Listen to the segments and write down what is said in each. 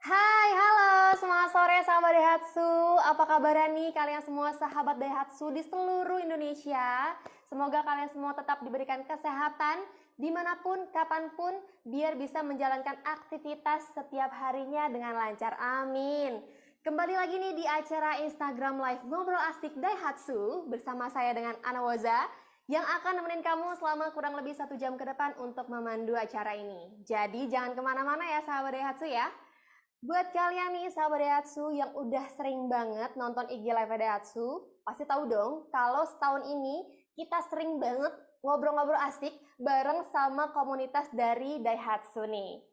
Hai, halo, semangat sore sahabat Daihatsu. Apa kabar nih kalian semua sahabat Daihatsu di seluruh Indonesia? Semoga kalian semua tetap diberikan kesehatan dimanapun, kapanpun, biar bisa menjalankan aktivitas setiap harinya dengan lancar. Amin. Kembali lagi nih di acara Instagram Live Ngobrol Asik Daihatsu bersama saya dengan Ana Woza yang akan nemenin kamu selama kurang lebih 1 jam ke depan untuk memandu acara ini. Jadi jangan kemana-mana ya sahabat Daihatsu ya. Buat kalian nih sahabat Daihatsu yang udah sering banget nonton IG Live Daihatsu, pasti tahu dong kalau setahun ini kita sering banget ngobrol-ngobrol asik bareng sama komunitas dari Daihatsu nih.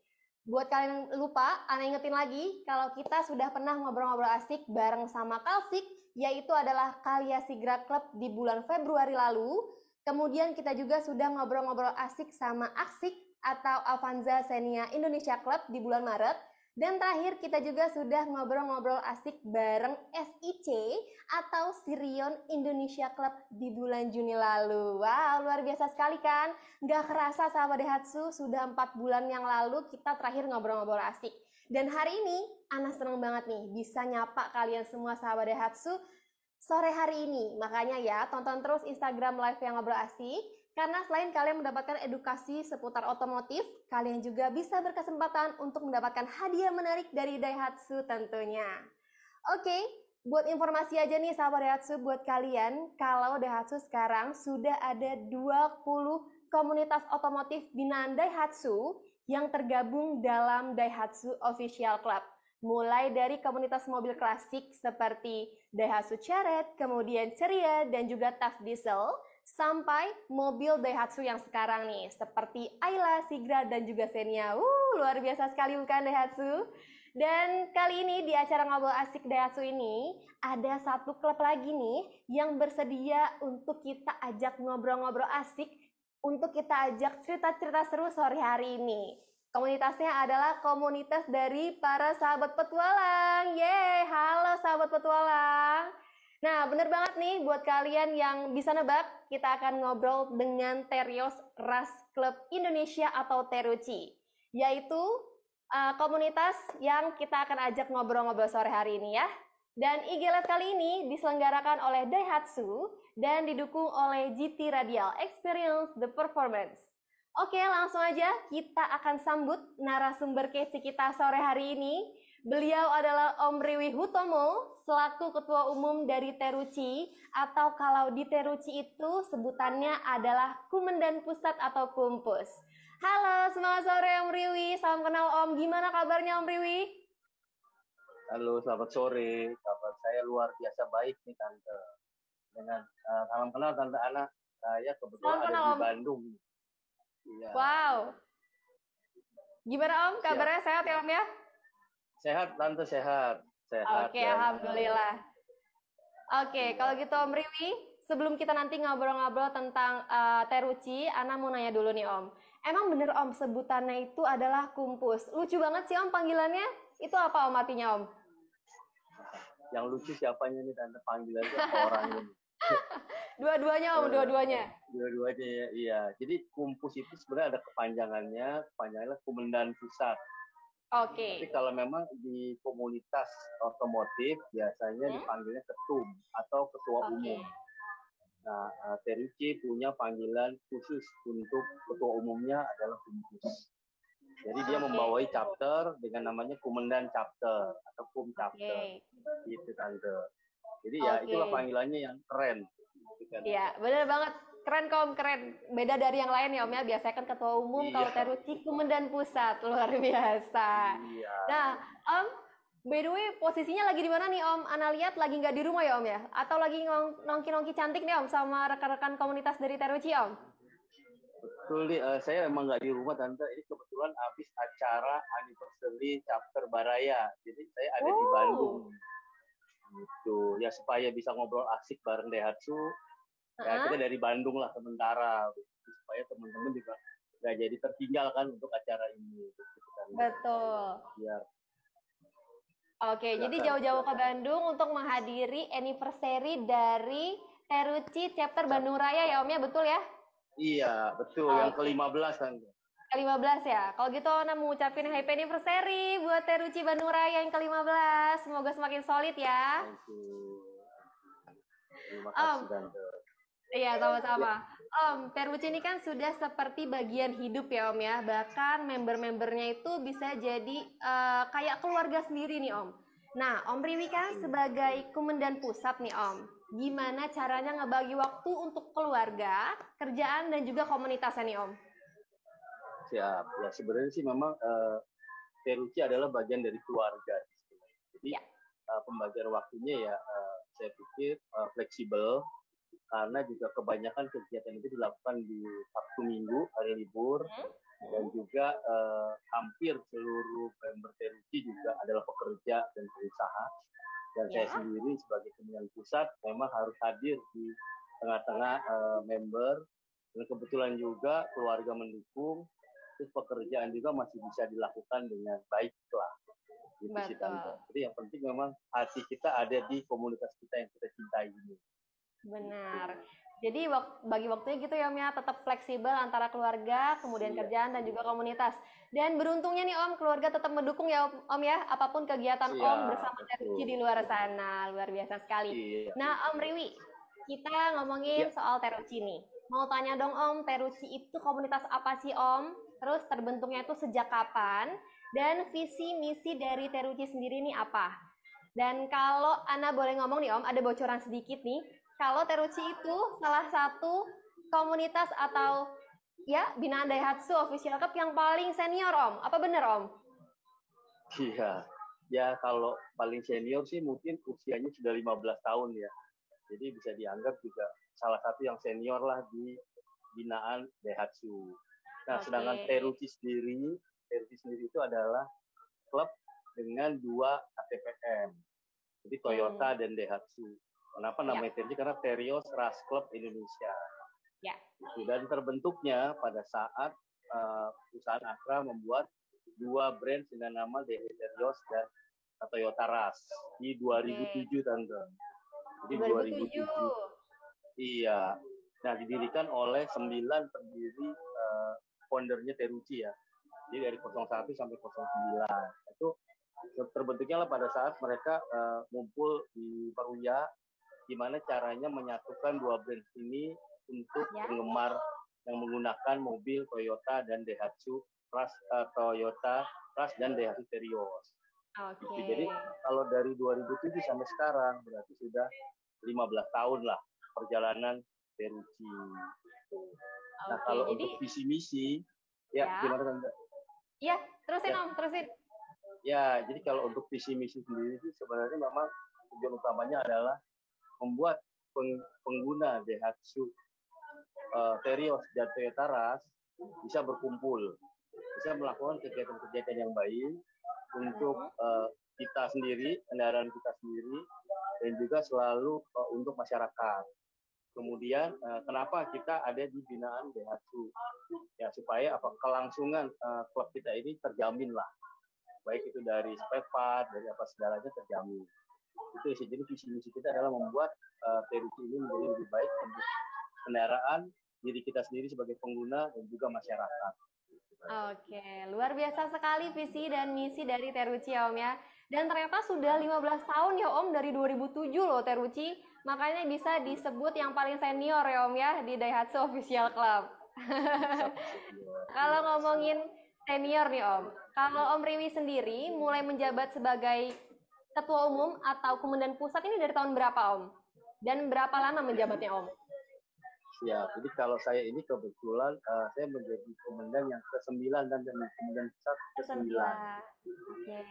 Buat kalian yang lupa, Ana ingetin lagi kalau kita sudah pernah ngobrol-ngobrol asik bareng sama Kalsik, yaitu adalah Kalia Sigra Club di bulan Februari lalu. Kemudian kita juga sudah ngobrol-ngobrol asik sama Aksik atau Avanza Xenia Indonesia Club di bulan Maret. Dan terakhir kita juga sudah ngobrol-ngobrol asik bareng SIC atau Sirion Indonesia Club di bulan Juni lalu. Wow, luar biasa sekali kan? Nggak kerasa sahabat Daihatsu, sudah 4 bulan yang lalu kita terakhir ngobrol-ngobrol asik. Dan hari ini, Ana seneng banget nih bisa nyapa kalian semua sahabat Daihatsu sore hari ini. Makanya ya, tonton terus Instagram Live yang ngobrol asik. Karena selain kalian mendapatkan edukasi seputar otomotif, kalian juga bisa berkesempatan untuk mendapatkan hadiah menarik dari Daihatsu tentunya. Oke, buat informasi aja nih sahabat Daihatsu buat kalian, kalau Daihatsu sekarang sudah ada 20 komunitas otomotif binaan Daihatsu yang tergabung dalam Daihatsu Official Club. Mulai dari komunitas mobil klasik seperti Daihatsu Charette, kemudian Ceria, dan juga TAF Diesel, sampai mobil Daihatsu yang sekarang nih, seperti Ayla, Sigra, dan juga Xenia. Luar biasa sekali bukan Daihatsu? Dan kali ini di acara Ngobrol Asik Daihatsu ini, ada satu klub lagi nih yang bersedia untuk kita ajak ngobrol-ngobrol asik, untuk kita ajak cerita-cerita seru sore hari ini. Komunitasnya adalah komunitas dari para sahabat petualang. Yeay, halo sahabat petualang. Nah, bener banget nih buat kalian yang bisa nebak, kita akan ngobrol dengan Terios Ras Club Indonesia atau Teruci, yaitu komunitas yang kita akan ajak ngobrol-ngobrol sore hari ini ya. Dan IG Live kali ini diselenggarakan oleh Daihatsu dan didukung oleh GT Radial Experience the Performance. Oke, langsung aja kita akan sambut narasumber kece kita sore hari ini. Beliau adalah Om Riwi Hutomo, selaku Ketua Umum dari Teruci, atau kalau di Teruci itu sebutannya adalah Kumendan Pusat atau Kumpus. Halo, semangat sore Om Riwi, salam kenal Om, gimana kabarnya Om Riwi? Halo, selamat sore. Kabar saya luar biasa baik nih Tante. Dengan salam kenal Tante Ana. Saya kebetulan Salam ada kenal di Om. Bandung. Iya. Wow. Gimana Om, kabarnya sehat ya Om ya? Sehat Tante, sehat. Sehat. Oke, alhamdulillah. Oke, kalau gitu Om Riwi, sebelum kita nanti ngobrol-ngobrol tentang Teruci, Ana mau nanya dulu nih Om. Emang bener Om, sebutannya itu adalah kumpus. Lucu banget sih Om panggilannya. Itu apa Om artinya Om? Yang lucu siapanya nih Tante, panggilannya orang ini. Dua-duanya Om, dua-duanya. Dua-duanya ya, iya. Jadi kumpus itu sebenarnya ada kepanjangannya Kumendan Pusat. Oke. Tapi kalau memang di komunitas otomotif biasanya dipanggilnya ketum atau ketua umum. Nah, Teruci punya panggilan khusus untuk ketua umumnya adalah kumpus. Jadi dia membawai chapter dengan namanya Kumendan Chapter atau Kum Chapter. Gitu Tante. Jadi ya itulah panggilannya yang keren. Iya, bener banget. Keren Om, keren. Beda dari yang lain ya Om ya. Biasanya kan ketua umum, kalau Teruci Kumendan Pusat. Luar biasa. Iya. Nah, Om, by the way, posisinya lagi di mana nih Om? Ana lihat lagi nggak di rumah ya Om ya? Atau lagi nongki-nongki cantik nih Om sama rekan-rekan komunitas dari Teruci Om? Betul nih, saya emang nggak di rumah Tante. Ini kebetulan habis acara anniversary chapter Baraya. Jadi saya ada di Bandung. Gitu. Ya supaya bisa ngobrol asik bareng Daihatsu. Ya kita dari Bandung lah sementara. Supaya teman-teman juga nggak jadi tertinggal kan untuk acara ini. Gitu, kan. Betul. Ya. Oke, jadi jauh-jauh ke Bandung untuk menghadiri anniversary dari Teruci Chapter Bandung Raya ya Om ya, betul ya? Iya, betul. Yang ke-15 kan. ke-15 ya. Kalau gitu Ona mau ngucapin happy anniversary buat Teruchi Bandung Raya yang ke-15. Semoga semakin solid ya. Thank you. Terima kasih Tante. Iya, sama-sama. Teruchi ini kan sudah seperti bagian hidup ya Om ya. Bahkan member-membernya itu bisa jadi kayak keluarga sendiri nih Om. Nah, Om Riwi kan sebagai komandan pusat nih Om. Gimana caranya ngebagi waktu untuk keluarga, kerjaan, dan juga komunitasnya nih Om? Siap. Ya sebenarnya sih memang Teruchi adalah bagian dari keluarga. Jadi Ya. Pembagian waktunya ya saya pikir fleksibel karena juga kebanyakan kegiatan itu dilakukan di Sabtu Minggu hari libur dan juga hampir seluruh member Teruchi juga adalah pekerja dan pengusaha dan saya sendiri sebagai komandan pusat memang harus hadir di tengah-tengah member dan kebetulan juga keluarga mendukung terus pekerjaan juga masih bisa dilakukan dengan baik lah. Gitu sih Tante. Jadi yang penting memang hati kita ada di komunitas kita yang kita cintai ini. Benar. Jadi bagi waktunya gitu ya Om ya, tetap fleksibel antara keluarga, kemudian kerjaan dan juga komunitas. Dan beruntungnya nih Om, keluarga tetap mendukung ya Om ya, apapun kegiatan Om bersama Teruchi di luar sana. Luar biasa sekali. Nah Om Riwi, kita ngomongin soal Teruchi nih. Mau tanya dong Om, Teruchi itu komunitas apa sih Om? Terus terbentuknya itu sejak kapan? Dan visi misi dari Teruchi sendiri ini apa? Dan kalau Ana boleh ngomong nih Om, ada bocoran sedikit nih. Kalau Teruchi itu salah satu komunitas atau ya binaan Daihatsu Official Cup yang paling senior Om. Apa benar Om? Iya. Ya kalau paling senior sih mungkin usianya sudah 15 tahun ya. Jadi bisa dianggap juga salah satu yang senior lah di binaan Daihatsu. Nah, sedangkan Teruchi sendiri itu adalah klub dengan 2 ATPM. Jadi Toyota dan Daihatsu. Kenapa namanya Teruchi? Karena Terios Rush Club Indonesia. Ya. Dan terbentuknya pada saat perusahaan Akra membuat 2 brand dengan nama Terios dan Toyota Rush di 2007 Tante. Jadi 2007. Iya. Nah, didirikan oleh 9 pendiri foundernya Teruchi ya. Jadi dari 01 sampai 09. Itu terbentuknya lah pada saat mereka ngumpul di Peruya, gimana caranya menyatukan 2 brand ini untuk penggemar yang menggunakan mobil Toyota dan Daihatsu Toyota Rush dan Daihatsu Terios. Jadi kalau dari 2007 sampai sekarang berarti sudah 15 tahun lah perjalanan Teruchi. Nah kalau untuk visi misi, gimana Tante? Iya, terusin Om, terusin. Ya, jadi kalau untuk visi misi sendiri itu sebenarnya memang tujuan utamanya adalah membuat pengguna Daihatsu Terios dan Toyota Rush bisa berkumpul, bisa melakukan kegiatan-kegiatan yang baik untuk kita sendiri, kendaraan kita sendiri, dan juga selalu untuk masyarakat. Kemudian kenapa kita ada di binaan Daihatsu? Ya supaya kelangsungan klub kita ini terjamin lah. Baik itu dari spare part, dari apa segalanya terjamin. Itu sih. Jadi visi misi kita adalah membuat Teruchi ini menjadi lebih baik untuk kendaraan, diri kita sendiri sebagai pengguna dan juga masyarakat. Oke, luar biasa sekali visi dan misi dari Teruchi ya Om ya. Dan ternyata sudah 15 tahun ya Om, dari 2007 loh Teruchi. Makanya bisa disebut yang paling senior ya Om ya di Daihatsu Official Club. Kalau ngomongin senior nih Om, kalau Om Riwi sendiri mulai menjabat sebagai ketua umum atau komandan pusat ini dari tahun berapa Om? Dan berapa lama menjabatnya Om? Ya, jadi kalau saya ini kebetulan saya menjadi komandan yang ke-9 dan komandan pusat ke-9.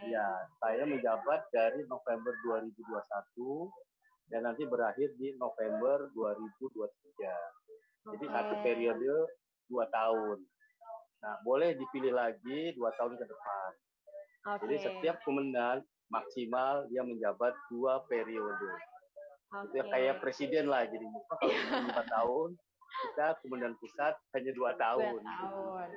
Ya, saya menjabat dari November 2021 dan nanti berakhir di November 2023. Jadi satu periode 2 tahun. Nah, boleh dipilih lagi 2 tahun ke depan. Jadi setiap komandan maksimal dia menjabat 2 periode. Itu kayak presiden lah jadi kalau 5 tahun kita komandan pusat hanya 2 tahun. 2 tahun.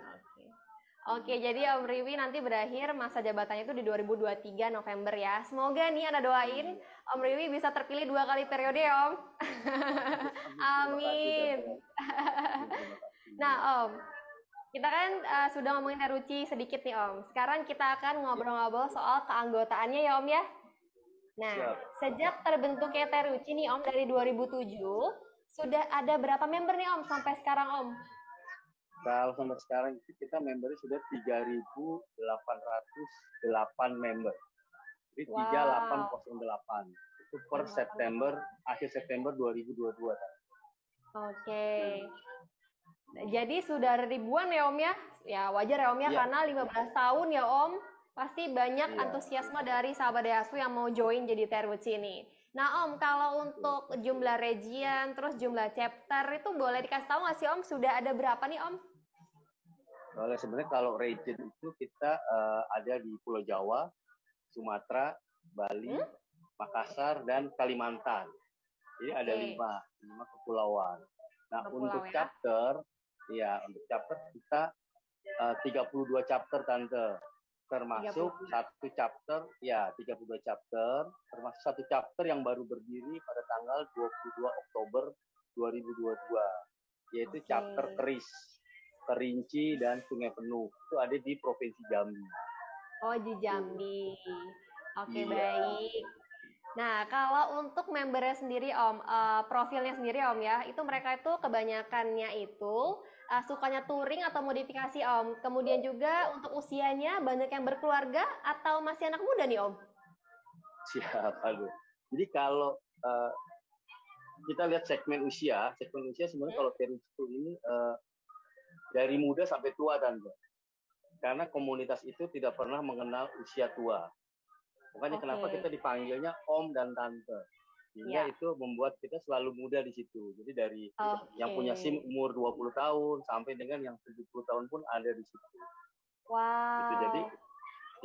Oke, jadi Om Riwi nanti berakhir masa jabatannya itu di 2023 November ya. Semoga nih Ana doain Om Riwi bisa terpilih 2 kali periode ya Om. Amin. Nah Om, Kita kan sudah ngomongin Teruci sedikit nih Om. Sekarang kita akan ngobrol-ngobrol soal keanggotaannya ya Om ya. Nah, Siap. sejak terbentuknya Teruci nih Om dari 2007, sudah ada berapa member nih Om sampai sekarang Om? Kalau sampai sekarang itu kita membernya sudah 3.808 member. Jadi Wow. 3808. Itu per September, akhir September 2022. Oke. Jadi sudah ribuan ya Om ya? Ya wajar ya Om ya, Iya, karena 15 tahun ya Om. Pasti banyak iya. antusiasme dari sahabat Dehasu yang mau join jadi Teruci ini. Nah Om, kalau untuk jumlah region, terus jumlah chapter, itu boleh dikasih tahu nggak sih Om? Sudah ada berapa nih Om? Soalnya sebenarnya kalau region itu kita ada di Pulau Jawa, Sumatera, Bali, Makassar, dan Kalimantan. Jadi ada Oke, lima kepulauan. Nah, per pulau untuk ya. chapter, ya untuk chapter kita 32 chapter Tante. Termasuk 32. satu chapter, ya 32 chapter, termasuk satu chapter yang baru berdiri pada tanggal 22 Oktober 2022, yaitu chapter Oke. Keris, Kerinci, dan Sungai Penuh. Itu ada di Provinsi Jambi. Oh, di Tuh. Jambi. Oke, Iya. baik. Nah, kalau untuk membernya sendiri Om, profilnya sendiri Om ya, itu mereka itu kebanyakannya itu sukanya touring atau modifikasi Om. Kemudian juga untuk usianya banyak yang berkeluarga atau masih anak muda nih Om? Siap, aduh. Jadi kalau kita lihat segmen usia sebenarnya kalau Perustu ini dari muda sampai tua Tante. Karena komunitas itu tidak pernah mengenal usia tua. Makanya kenapa Oke, kita dipanggilnya Om dan Tante. Sehingga ya. itu membuat kita selalu muda di situ. Jadi dari yang Oke. punya SIM umur 20 tahun sampai dengan yang 70 tahun pun ada di situ. Gitu. Jadi Wow,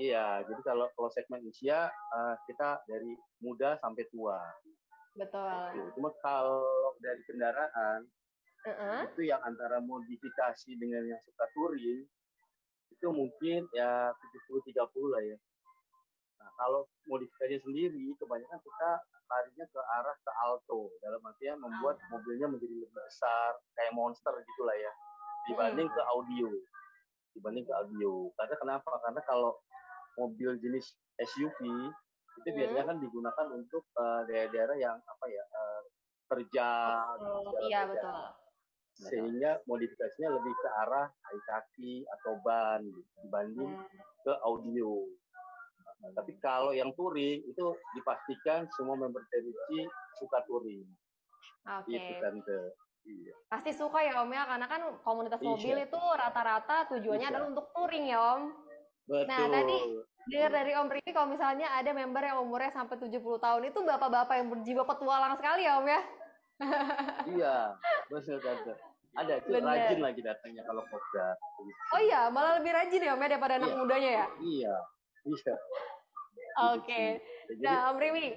iya, jadi kalau segmen usia kita dari muda sampai tua. betul. Gitu. Cuma kalau dari kendaraan Heeh. itu yang antara modifikasi dengan yang suka touring itu mungkin ya 70-30 lah ya. Nah, kalau modifikasinya sendiri, kebanyakan kita larinya ke arah ke alto. Dalam artian membuat mobilnya menjadi lebih besar, kayak monster gitulah ya. Dibanding ke audio. Karena kenapa? Karena kalau mobil jenis SUV, itu biasanya kan digunakan untuk daerah-daerah yang apa ya, terjal, Oh, jalan iya terjal. betul. Betul. Sehingga modifikasinya lebih ke arah kayu kaki atau ban gitu, dibanding ke audio. Tapi kalau yang touring itu dipastikan semua member TRC suka touring. Itu Oke. Tante. Iya. Pasti suka ya Om ya, karena kan komunitas mobil Iya, itu rata-rata tujuannya adalah bisa. untuk touring ya Om. Nah, tadi Betul. dengar dari Om Riki kalau misalnya ada member yang umurnya sampai 70 tahun itu bapak-bapak yang berjiwa petualang sekali ya Om ya. Iya, betul Tante. Ada itu rajin Bener. lagi datangnya kalau Kopda. Oh iya, malah lebih rajin ya Om ya daripada anak Iya, mudanya ya. iya, iya. Gitu sih. Oke. Ya, jadi Nah, Om Rimi,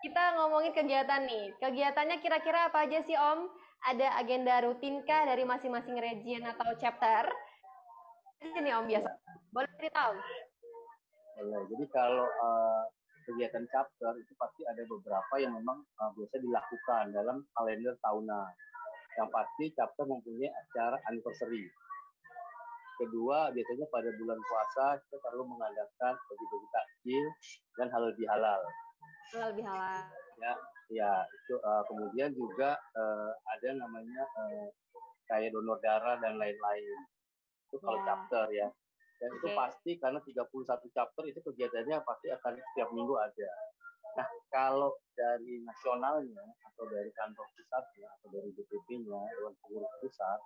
kita ngomongin kegiatan nih. Kegiatannya kira-kira apa aja sih Om? Ada agenda rutinkah dari masing-masing region atau chapter? Ini nih Om biasa. ya, Boleh cerita Om? boleh. Jadi kalau kegiatan chapter itu pasti ada beberapa yang memang biasa dilakukan dalam kalender tahunan. Yang pasti chapter mempunyai acara anniversary. Kedua, biasanya pada bulan puasa kita selalu mengadakan bagi-bagi takjil dan halal bihalal. Lebih halal. Ya, ya itu kemudian juga ada namanya kayak donor darah dan lain-lain. Itu kalau Ya. chapter ya. Dan itu Oke. pasti karena 31 chapter itu kegiatannya pasti akan setiap minggu ada. Nah, kalau dari nasionalnya atau dari kantor pusatnya atau dari DPP-nya, Dewan Pengurus Pusat,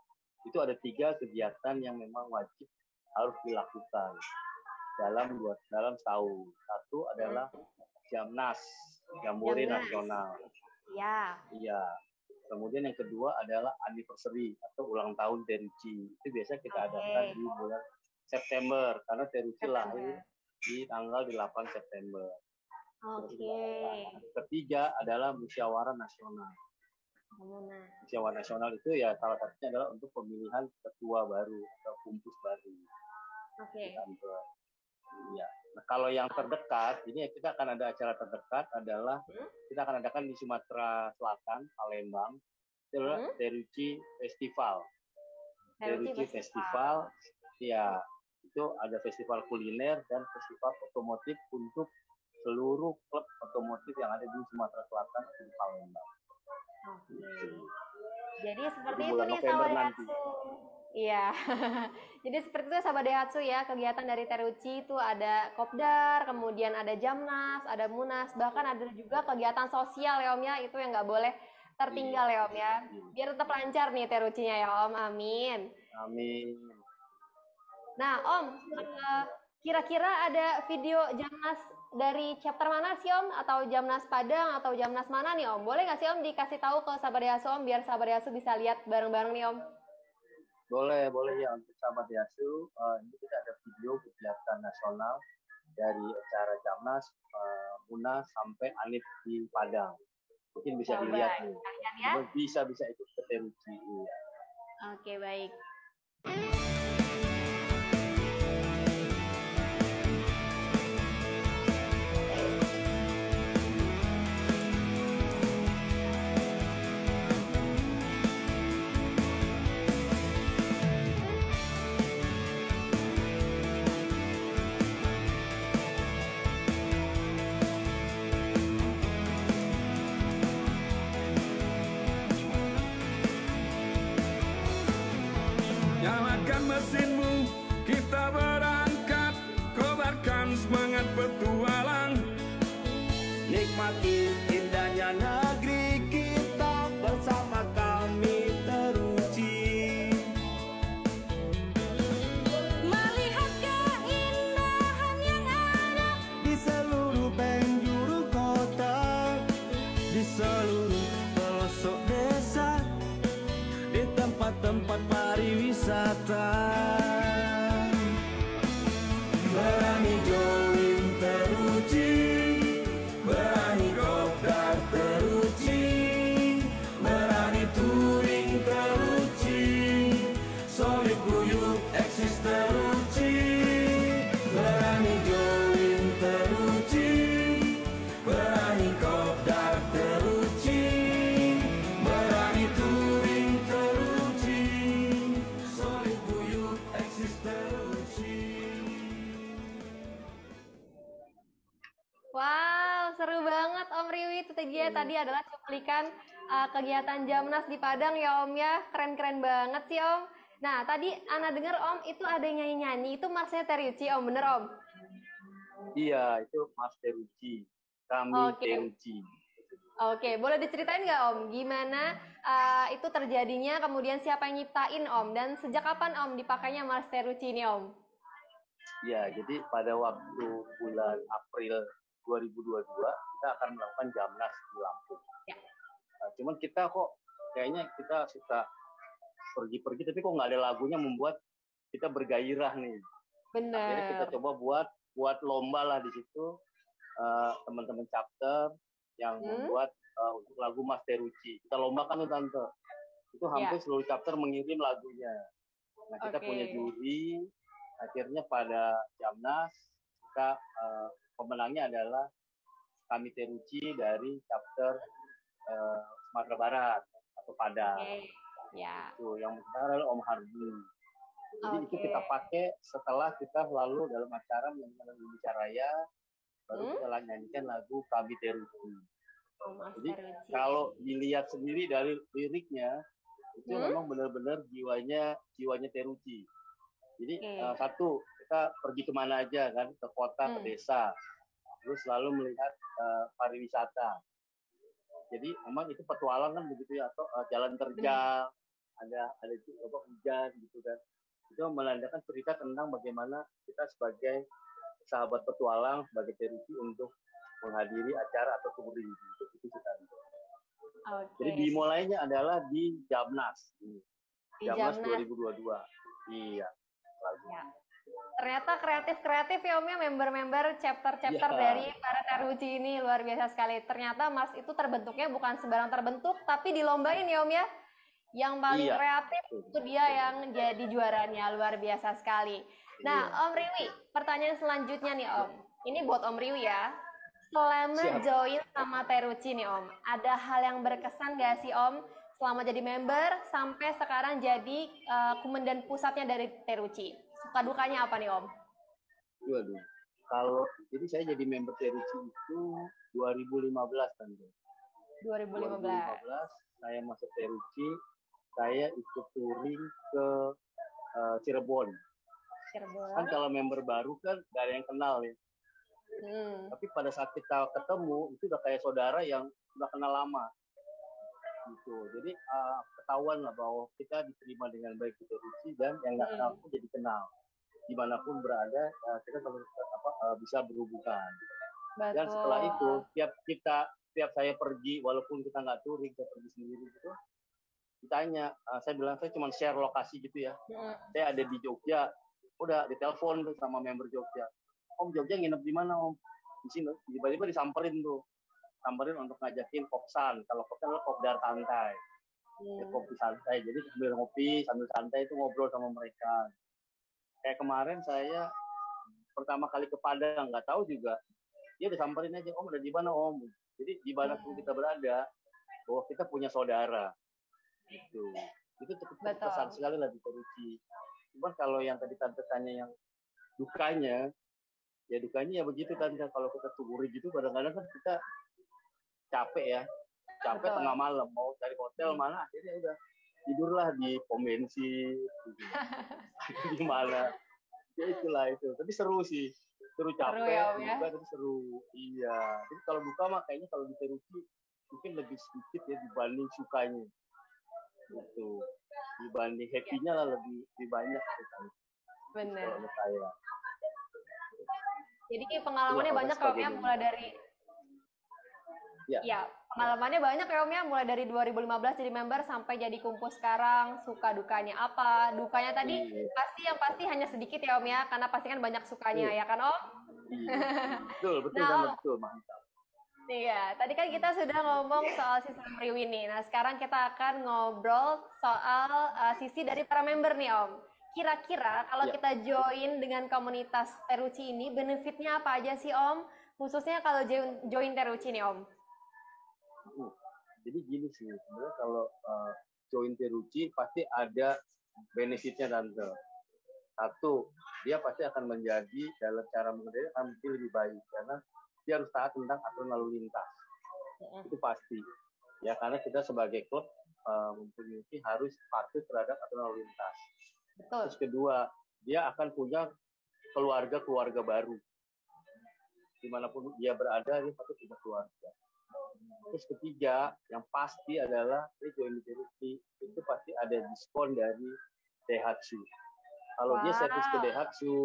itu ada 3 kegiatan yang memang wajib harus dilakukan dalam tahun. Satu adalah Jamnas, Jambore Jamnas. Nasional. Ya. Iya. Kemudian yang kedua adalah anniversary atau ulang tahun Teruci. Itu biasa kita adakan di bulan September karena Teruci lahir di tanggal 8 September. Oke. Ketiga adalah musyawarah nasional. Musyawarah nasional itu ya salah satunya adalah untuk pemilihan ketua baru atau kumpus baru. Oke. Iya. Nah, kalau yang terdekat, ini kita akan ada acara terdekat adalah kita akan adakan di Sumatera Selatan, Palembang. Itu adalah Teruci Festival. Terucci Festival. Ya, itu ada festival kuliner dan festival otomotif untuk seluruh klub otomotif yang ada di Sumatera Selatan di Palembang. Jadi seperti itu nih sahabat Daihatsu. Iya. Jadi seperti itu sahabat Daihatsu ya, kegiatan dari Terucci itu ada kopdar, kemudian ada Jamnas, ada Munas, bahkan ada juga kegiatan sosial ya Om ya, itu yang nggak boleh tertinggal ya Om ya. Biar tetap lancar nih Terucci-nya ya Om, amin. Amin. Nah Om, kira-kira ada video Jamnas dari chapter mana sih Om? Atau Jamnas Padang atau Jamnas mana nih Om? Boleh nggak sih Om dikasih tahu ke sahabat Daihatsu Om biar sahabat Daihatsu bisa lihat bareng-bareng nih Om? Boleh ya untuk sahabat Daihatsu. Ini kita ada video kegiatan nasional dari acara Jamnas, Munas sampai Alif di Padang. Mungkin bisa dilihat nih. Ya? Bisa ikut ke Terucci. Ya. Oke, baik. Mesinmu, kita berangkat, kobarkan semangat petualang, nikmati indahnya negeri kita bersama kami Terucci. Melihat keindahan yang ada di seluruh penjuru kota, di seluruh pelosok desa, di tempat-tempat pariwisata. Berani join Terucci, berani kopdar Terucci, berani touring Terucci, solid guyup eksis Terucci. Berani join Terucci, berani kopdar Terucci, berani touring Terucci, solid guyup eksis Terucci. Wow, seru banget Om Riwi. Itu tadi adalah cuplikan kegiatan Jamnas di Padang ya Om ya. Keren-keren banget sih Om. Nah, tadi Ana dengar Om itu ada yang nyanyi-nyanyi. Itu Masnya Terucci Om, bener Om? Iya, itu Mas Terucci. Kami Terucci. Oke, boleh diceritain nggak Om? Gimana itu terjadinya, kemudian siapa yang nyiptain Om? Dan sejak kapan Om dipakainya Mas Terucci ini Om? Ya, jadi pada waktu bulan April 2022 kita akan melakukan Jamnas di Lampung. Ya. Cuman kita kok kayaknya kita suka pergi-pergi tapi kok nggak ada lagunya membuat kita bergairah nih. Benar. Jadi kita coba buat lomba lah di situ, teman-teman chapter yang membuat untuk lagu Mas Terucci. Kita lombakan tuh Tante. Itu hampir seluruh chapter mengirim lagunya. Nah kita punya juri. Akhirnya pada Jamnas kita pemenangnya adalah kami Terucci dari chapter Sumatera Barat atau Padang. Ya. Itu yang menang adalah Om Hardi. Jadi itu kita pakai setelah kita lalu dalam acara menyanyikan lagu Indonesia Raya, baru kita nyanyikan lagu kami Terucci. Jadi kalau dilihat sendiri dari liriknya itu memang benar-benar jiwanya Terucci. Jadi satu, kita pergi kemana aja kan, ke kota, ke desa, terus selalu melihat pariwisata. Jadi memang itu petualangan begitu ya, atau jalan terjal, ada hujan gitu kan. Itu menandakan cerita tentang bagaimana kita sebagai sahabat petualang, sebagai Terucci untuk menghadiri acara atau touring itu kita. Jadi dimulainya adalah di Jamnas. Jamnas 2022. Iya. Ya. Ternyata kreatif ya Om ya, member-member chapter-chapter dari para Terucci ini luar biasa sekali. Ternyata Mas itu terbentuknya bukan sembarang terbentuk, tapi dilombain ya Om ya. Yang paling kreatif itu dia yang jadi juaranya, luar biasa sekali. Nah Om Riwi, pertanyaan selanjutnya nih Om. Ini buat Om Riwi ya. Selama join sama Terucci nih Om, ada hal yang berkesan gak sih Om selama jadi member sampai sekarang jadi komandan pusatnya dari Teruchi. Suka dukanya apa nih Om? Waduh. Kalau jadi saya jadi member Teruchi itu 2015 kan. 2015. 2015 saya masuk Teruchi, saya ikut touring ke Cirebon. Kan kalau member baru kan gak ada yang kenal ya. Tapi pada saat kita ketemu itu udah kayak saudara yang udah kenal lama. Gitu. Jadi ketahuan lah bahwa kita diterima dengan baik di Teruchi dan yang nggak kenal pun jadi kenal. Dimanapun berada kita bisa berhubungan. Betul. Dan setelah itu tiap saya pergi walaupun kita nggak touring, saya pergi sendiri gitu, ditanya, saya bilang saya cuma share lokasi gitu ya. Saya ada di Jogja, udah ditelepon tuh sama member Jogja. Om Jogja nginep di mana Om? Di sini. Tiba-tiba disamperin untuk ngajakin kopsan. Kalau kopsan adalah kopdar santai. Ya, kopi santai. Jadi sambil ngopi, sambil santai itu ngobrol sama mereka. Kayak kemarin saya pertama kali ke Padang, nggak tahu juga. Dia disamperin aja, Om ada di mana Om? Jadi di mana pun kita berada, bahwa kita punya saudara. Gitu. Itu cukup berkesan sekali lah di Teruchi. Cuma kalau yang tadi Tante tanya yang dukanya ya begitu Tante. Kalau kita touring gitu kadang-kadang kan kita capek tengah malam mau cari hotel mana akhirnya udah tidurlah di pom bensin di mana ya itulah itu. Tapi seru sih, seru capek juga tapi seru. Iya, jadi kalau duka mah kayaknya kalau di Teruchi mungkin lebih sedikit ya dibanding sukanya gitu, dibanding happy-nya lah lebih banyak gitu. Benar. Kalau saya jadi pengalamannya banyak ya Om ya, mulai dari ya pengalamannya banyak ya Om ya, mulai dari 2015 jadi member sampai jadi kumpul sekarang. Suka dukanya apa? Dukanya tadi pasti hanya sedikit ya Om ya, karena pasti kan banyak sukanya ya kan Om? Betul Nah, betul mantap. Iya, tadi kan kita sudah ngomong soal sisi Omriwi nih. Nah, sekarang kita akan ngobrol soal sisi dari para member nih Om. Kira-kira kalau kita join dengan komunitas Teruchi ini, benefitnya apa aja sih Om? Khususnya kalau join Teruchi nih Om. Jadi gini sih, sebenarnya kalau join Teruchi pasti ada benefitnya Tante. Satu, dia pasti akan menjadi dalam cara mengendari akan menjadi lebih baik karena dia harus taat tentang aturan lalu lintas. Itu pasti. Ya karena kita sebagai klub mempunyai harus patuh terhadap aturan lalu lintas. Betul. Terus kedua, dia akan punya keluarga baru. Dimanapun dia berada, dia pasti punya keluarga. Terus ketiga, yang pasti adalah dia join Teruchi itu pasti ada diskon dari Daihatsu. Kalau dia servis ke Daihatsu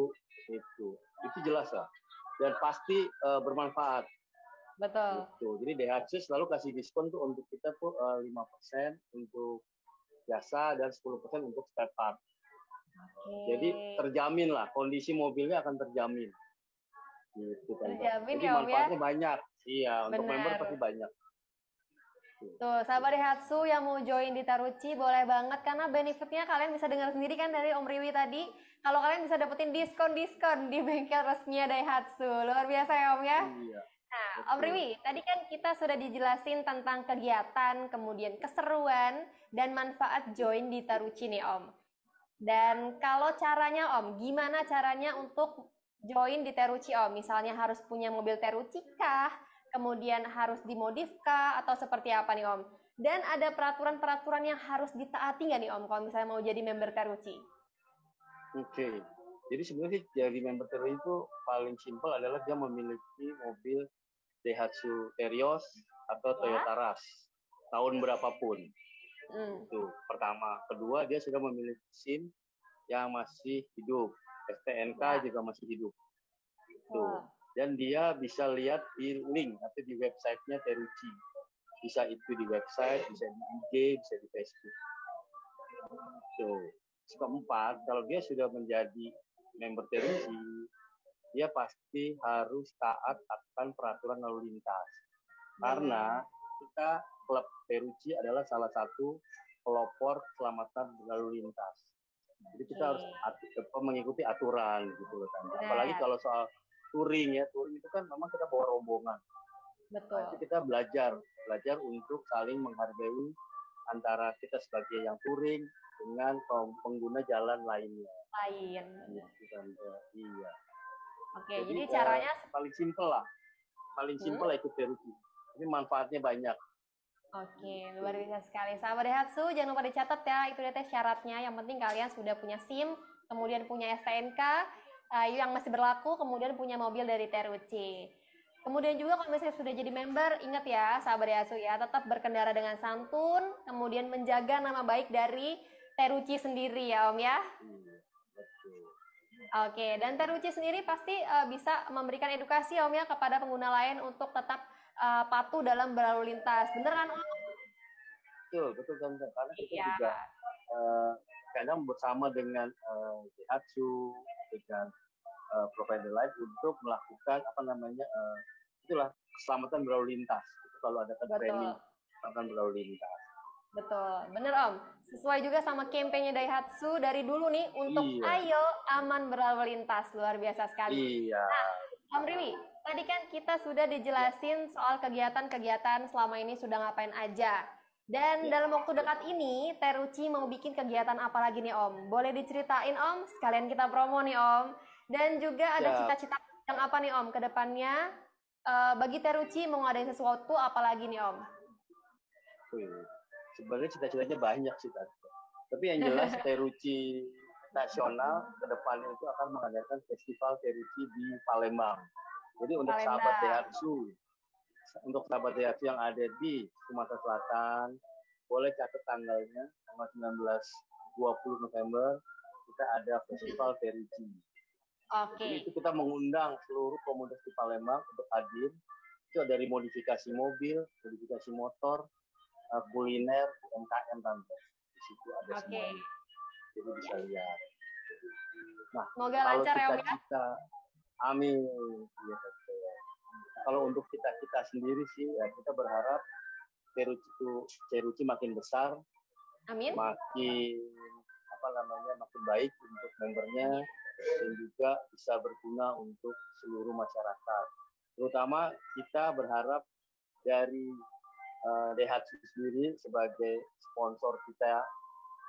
itu jelas lah dan pasti bermanfaat. Betul. Gitu. Jadi Daihatsu selalu kasih diskon tuh untuk kita tuh 5% untuk jasa dan 10% untuk spare part. Jadi terjamin lah kondisi mobilnya akan terjamin. Gitu, terjamin jadi ya Om ya. Manfaatnya banyak. Iya, untuk member pasti banyak. Tuh, sahabat Daihatsu yang mau join di Teruchi boleh banget karena benefitnya kalian bisa dengar sendiri kan dari Om Riwi tadi. Kalau kalian bisa dapetin diskon di bengkel resminya Daihatsu. Luar biasa ya Om ya. Iya. Nah, Om Riwi, tadi kan kita sudah dijelasin tentang kegiatan, kemudian keseruan dan manfaat join di Teruchi nih Om. Dan kalau caranya Om, gimana caranya untuk join di Teruchi Om? Misalnya harus punya mobil Teruchi kah? Kemudian harus dimodif kah? Atau seperti apa nih Om? Dan ada peraturan-peraturan yang harus ditaati nggak nih Om kalau misalnya mau jadi member Teruchi? Oke. Jadi sebenarnya jadi member Teruchi itu paling simpel adalah dia memiliki mobil Daihatsu Terios atau Toyota Rush tahun berapapun. Itu pertama. Kedua, dia sudah memiliki SIM yang masih hidup. STNK juga masih hidup. Tuh. Dan dia bisa lihat di link atau di websitenya Teruchi. Bisa itu di website, bisa di IG, bisa di Facebook. Tuh. Keempat, kalau dia sudah menjadi member Teruchi, dia pasti harus taat akan peraturan lalu lintas. Karena kita klub Teruchi adalah salah satu pelopor keselamatan lalu lintas. Jadi kita harus mengikuti aturan gitu loh kan. Apalagi kalau soal touring ya, touring itu kan memang kita bawa rombongan. Betul. Nanti kita belajar untuk saling menghargai antara kita sebagai yang touring dengan pengguna jalan lainnya. Lain. Gitu, Tante. Iya. Oke, jadi caranya paling simpel lah. Paling simpel lah ikut Teruji. Ini manfaatnya banyak. Oke, luar biasa sekali. Sahabat Daihatsu, jangan lupa dicatat ya, itu dia syaratnya. Yang penting kalian sudah punya SIM, kemudian punya STNK yang masih berlaku, kemudian punya mobil dari Teruji. Kemudian juga kalau misalnya sudah jadi member, ingat ya sahabat Daihatsu ya, tetap berkendara dengan santun, kemudian menjaga nama baik dari Teruji sendiri ya Om ya. Betul. Oke, dan Teruji sendiri pasti bisa memberikan edukasi Om ya kepada pengguna lain untuk tetap patuh dalam berlalu lintas. Bener kan Om? Betul Tante. Karena kita juga kadang bersama dengan Daihatsu, dengan provider lain untuk melakukan itulah keselamatan berlalu lintas. Itu kalau ada training keselamatan berlalu lintas. Betul, bener Om. Sesuai juga sama kampanye Daihatsu dari dulu nih untuk ayo aman berlalu lintas. Luar biasa sekali. Iya. Nah, Om Rili, tadi kan kita sudah dijelasin soal kegiatan-kegiatan selama ini sudah ngapain aja. Dan dalam waktu dekat ini, Teruji mau bikin kegiatan apa lagi nih Om? Boleh diceritain Om? Sekalian kita promo nih Om. Dan juga ada cita-cita yang apa nih Om ke depannya? Bagi Teruji mau ngadain sesuatu apa lagi nih Om? Sebenarnya cita-citanya banyak sih Tante. Tapi yang jelas Teruji nasional ke depannya itu akan mengadakan festival Teruji di Palembang. Jadi untuk sahabat Daihatsu yang ada di Sumatera Selatan, boleh catat tanggalnya, tanggal 19-20 November kita ada festival Teruji. Jadi itu kita mengundang seluruh komunitas di Palembang untuk hadir. Itu dari modifikasi mobil, modifikasi motor, kuliner, UMKM Tante. Di situ ada semua. Jadi bisa lihat. Nah, semoga lancar ya Om ya. Amin. Ya, kalau untuk kita sendiri sih, ya kita berharap Teruji makin besar, amin. makin makin baik untuk membernya, dan juga bisa berguna untuk seluruh masyarakat. Terutama kita berharap dari Daihatsu sendiri sebagai sponsor kita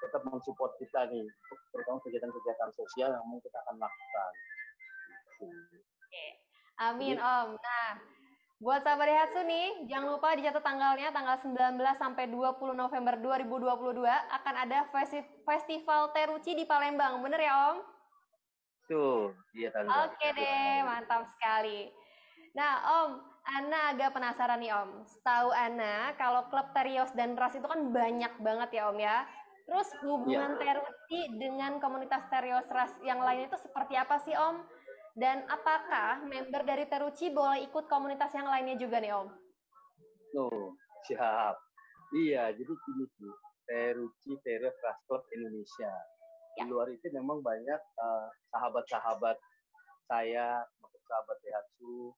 tetap mensupport kita nih, terutama kegiatan-kegiatan sosial yang mau kita akan lakukan. Amin Om. Nah, buat sahabat Daihatsu nih, jangan lupa dicatat tanggalnya, tanggal 19 sampai 20 November 2022 akan ada festival Teruji di Palembang. Bener ya Om? Tuh, iya Tante. Oke deh, mantap sekali. Nah Om, Ana agak penasaran nih Om. Setahu Ana, kalau klub Terios dan Ras itu kan banyak banget ya Om ya. Terus hubungan Teruji dengan komunitas Terios Ras yang lainnya itu seperti apa sih Om? Dan apakah member dari Teruji boleh ikut komunitas yang lainnya juga nih Om? Siap. Iya, jadi gini sih, Teruji Terios Ras Club Indonesia. Di luar itu memang banyak sahabat-sahabat saya, sahabat Daihatsu,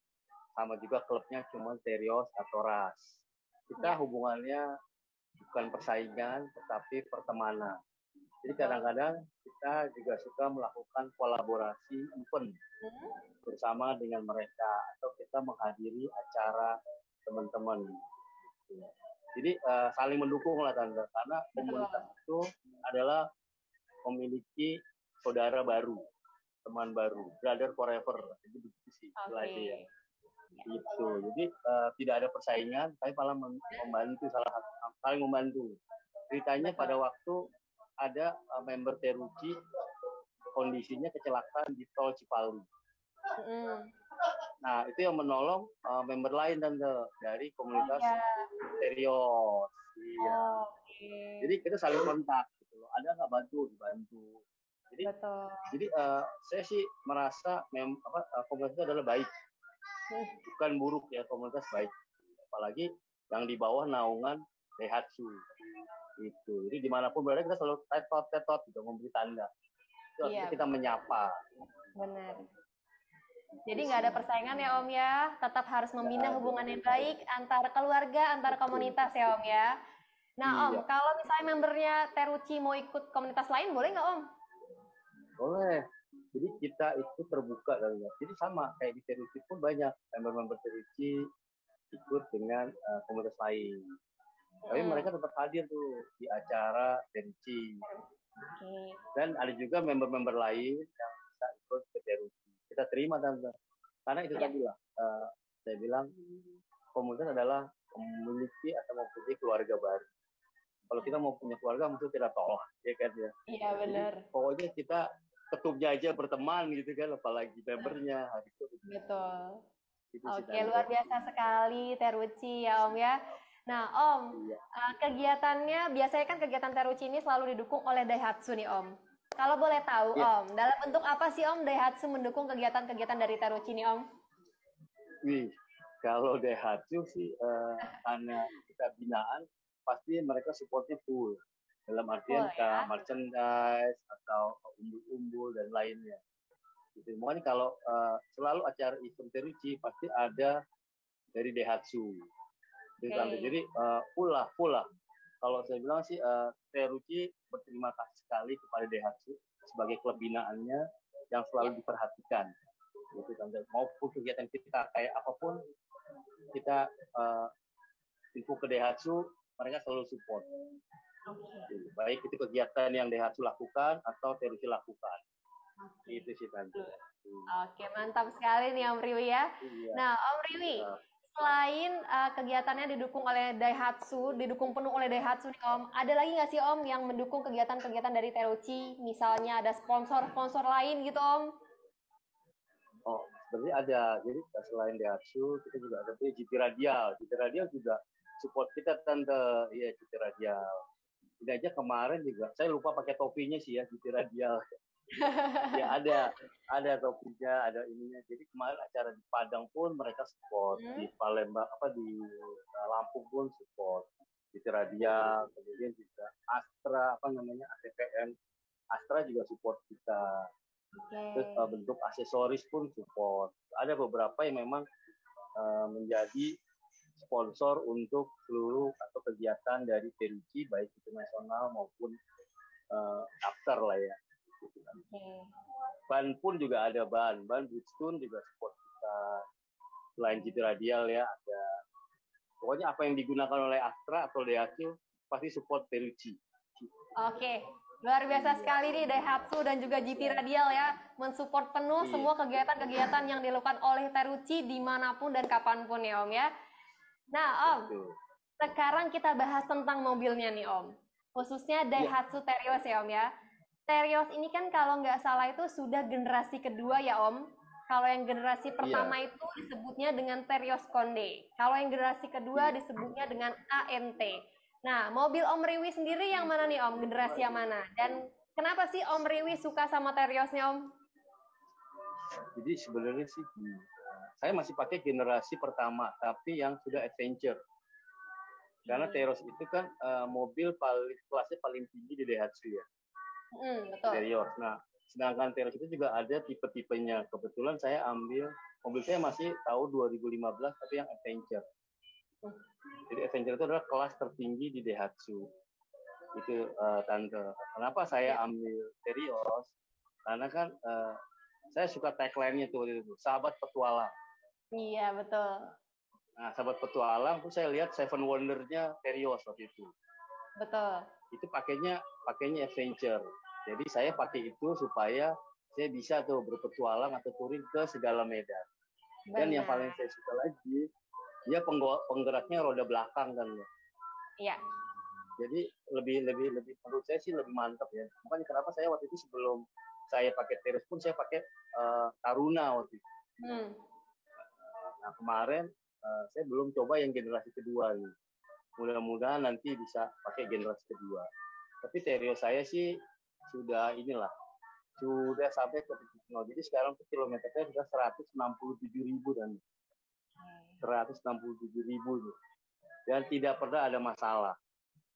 sama juga klubnya cuma Terios atau Ras. Kita hubungannya bukan persaingan, tetapi pertemanan. Jadi kadang-kadang kita juga suka melakukan kolaborasi event bersama dengan mereka, atau kita menghadiri acara teman-teman. Jadi saling mendukung lah Tante, karena komunitas itu adalah memiliki saudara baru, teman baru, brother forever. Jadi begitu sih istilahnya. Gitu. Jadi tidak ada persaingan, tapi malah membantu, saling membantu. Ceritanya pada waktu ada member Teruji kondisinya kecelakaan di tol Cipali. Nah, itu yang menolong member lain dari komunitas Terios. Iya. Jadi kita saling kontak gitu loh. Ada nggak dibantu. Jadi saya sih merasa komunitas itu adalah baik. Bukan buruk ya, komunitas baik. Apalagi yang di bawah naungan Daihatsu. Itu. Jadi dimanapun berada kita selalu tetot gitu, memberi tanda. Itu artinya kita menyapa. Benar. Jadi nggak ada persaingan ya Om ya, tetap harus membina hubungan yang baik antara keluarga, antara komunitas ya Om ya. Nah Om, kalau misalnya membernya Teruji mau ikut komunitas lain, boleh nggak Om? Boleh. Jadi kita itu terbuka kali ya. Jadi sama kayak di Teruji pun banyak member-member Teruji ikut dengan komunitas lain. Tapi mereka tetap hadir tuh di acara Teruci. Oke. Dan ada juga member-member lain yang bisa ikut ke Teruci. Kita terima Tante. Karena itu tadi lah, saya bilang komunitas adalah memiliki atau mempunyai keluarga baru. Kalau kita mau punya keluarga, mesti kita tolak, ya kan ya. Iya benar. Pokoknya kita ketupnya aja berteman gitu kan, apalagi membernya. Betul. Itu Oke, luar biasa sekali Teruci ya Om ya. Nah Om, kegiatannya biasanya kan kegiatan Teruci ini selalu didukung oleh Daihatsu nih Om. Kalau boleh tahu Om, dalam bentuk apa sih Om Daihatsu mendukung kegiatan-kegiatan dari Teruci nih Om? Wih, kalau Daihatsu sih karena kita binaan, pasti mereka supportnya full. Dalam artian merchandise atau umbul-umbul dan lainnya. Gitu. Makanya kalau selalu acara event Teruci pasti ada dari Daihatsu. Jadi full lah. Kalau saya bilang sih Teruci berterima kasih sekali kepada Daihatsu sebagai klub binaannya yang selalu diperhatikan. Gitu, maupun kegiatan kita kayak apapun kita info ke Daihatsu, mereka selalu support. Baik itu kegiatan yang Daihatsu lakukan atau Teruci lakukan. Itu sih Tante. Oke, mantap sekali nih Om Riwi ya. Nah Om Riwi, selain kegiatannya didukung oleh Daihatsu, didukung penuh oleh Daihatsu nih Om, ada lagi nggak sih Om yang mendukung kegiatan-kegiatan dari Teruci? Misalnya ada sponsor-sponsor lain gitu Om? Oh, sebenarnya ada. Jadi selain Daihatsu, kita juga ada GT Radial. GT Radial juga support kita Tante. Iya, GT Radial. Ini aja kemarin juga, saya lupa pakai topinya sih ya, GT Radial. Ya ada topinya, ada ininya. Jadi kemarin acara di Padang pun mereka support, di Palembang di Lampung pun support, GT Radial, kemudian juga Astra ATPM, Astra juga support kita. Terus bentuk aksesoris pun support. Ada beberapa yang memang menjadi sponsor untuk seluruh atau kegiatan dari Teruci, baik itu nasional maupun daftar lah ya. Ban pun juga ada ban Bridgestone juga support kita. Selain GT Radial ya ada. Pokoknya apa yang digunakan oleh Astra atau Daihatsu pasti support Teruci. Oke. Luar biasa sekali nih Daihatsu dan juga GT Radial ya, mensupport penuh semua kegiatan-kegiatan yang dilakukan oleh Teruci dimanapun dan kapanpun ya Om ya. Nah Om, sekarang kita bahas tentang mobilnya nih Om, khususnya Daihatsu Terios ya Om ya. Terios ini kan kalau nggak salah itu sudah generasi kedua ya Om. Kalau yang generasi pertama itu disebutnya dengan Terios Konde. Kalau yang generasi kedua disebutnya dengan AMT. Nah, mobil Om Riwi sendiri yang mana nih Om? Generasi yang mana? Dan kenapa sih Om Riwi suka sama Teriosnya Om? Jadi sebenarnya sih saya masih pakai generasi pertama, tapi yang sudah adventure. Karena Terios itu kan mobil kelasnya paling tinggi di Daihatsu ya. Betul. Terios. Nah, sedangkan Terios itu juga ada tipe-tipenya. Kebetulan saya ambil mobil saya masih tahun 2015 tapi yang adventure. Jadi adventure itu adalah kelas tertinggi di Daihatsu. Itu Tante. Kenapa saya ambil Terios? Karena kan saya suka tagline-nya tuh itu, sahabat petualang. Iya, betul. Nah, sahabat petualang tuh saya lihat Seven Wonder-nya Terios waktu itu. Betul. Itu pakainya adventure. Jadi saya pakai itu supaya saya bisa tuh berpetualang atau touring ke segala medan. Dan yang paling saya suka lagi, dia penggeraknya roda belakang kan ya. Iya. Jadi lebih menurut saya sih lebih mantap ya. Makanya kenapa saya waktu itu sebelum saya pakai Terios pun saya pakai Taruna waktu itu. Nah kemarin saya belum coba yang generasi kedua nih. Mudah-mudahan nanti bisa pakai generasi kedua. Tapi Terios saya sih sudah sampai ke titik nol. Jadi sekarang tuh kilometernya sudah 167.000 dan 167.000 dan tidak pernah ada masalah.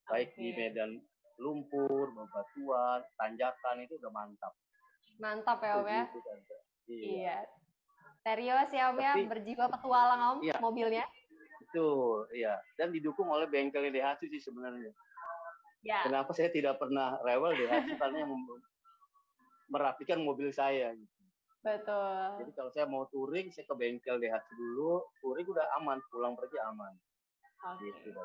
Baik di medan lumpur, bebatuan, tanjakan itu udah mantap. Mantap ya Om ya. Iya. Terios ya Om ya, berjiwa petualang Om mobilnya. Betul, iya. Dan didukung oleh bengkel Daihatsu sih sebenarnya. Ya. Kenapa saya tidak pernah rewel Daihatsu karena yang merapikan mobil saya. Gitu. Betul. Jadi kalau saya mau touring, saya ke bengkel Daihatsu dulu, touring udah aman, pulang pergi aman. Okay. Gitu.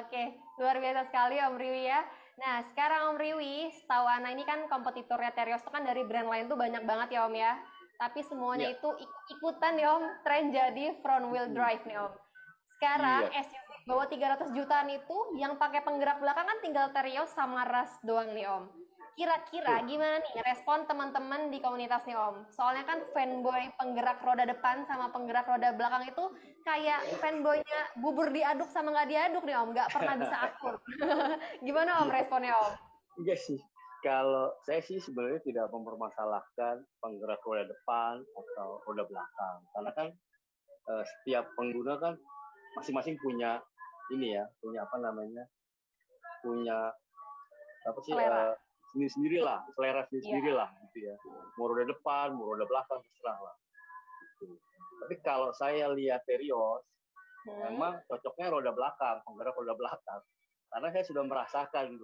Oke, luar biasa sekali Om Riwi ya. Nah, sekarang Om Riwi, setahu Ana ini kan kompetitornya Terios itu kan dari brand lain tuh banyak banget ya Om ya. Tapi semuanya Iya. itu ikutan ya Om, tren jadi front wheel drive nih Om. Sekarang Iya. SUV bawa 300 jutaan itu yang pakai penggerak belakang kan tinggal Terios sama Ras doang nih Om. Kira-kira gimana nih respon teman-teman di komunitas nih Om? Soalnya kan fanboy penggerak roda depan sama penggerak roda belakang itu kayak fanboynya bubur diaduk sama nggak diaduk nih Om, nggak pernah bisa akur. Gimana Om responnya Om? Enggak sih. Kalau saya sih sebenarnya tidak mempermasalahkan penggerak roda depan atau roda belakang. Karena kan setiap pengguna kan masing-masing punya ini ya, punya apa namanya, punya apa sih, Selera. sendiri-sendiri lah, selera sendiri-sendiri Iya. lah gitu ya. Mau roda depan, mau roda belakang, terserah lah. Gitu. Tapi kalau saya lihat Terios, memang cocoknya roda belakang, penggerak roda belakang. Karena saya sudah merasakan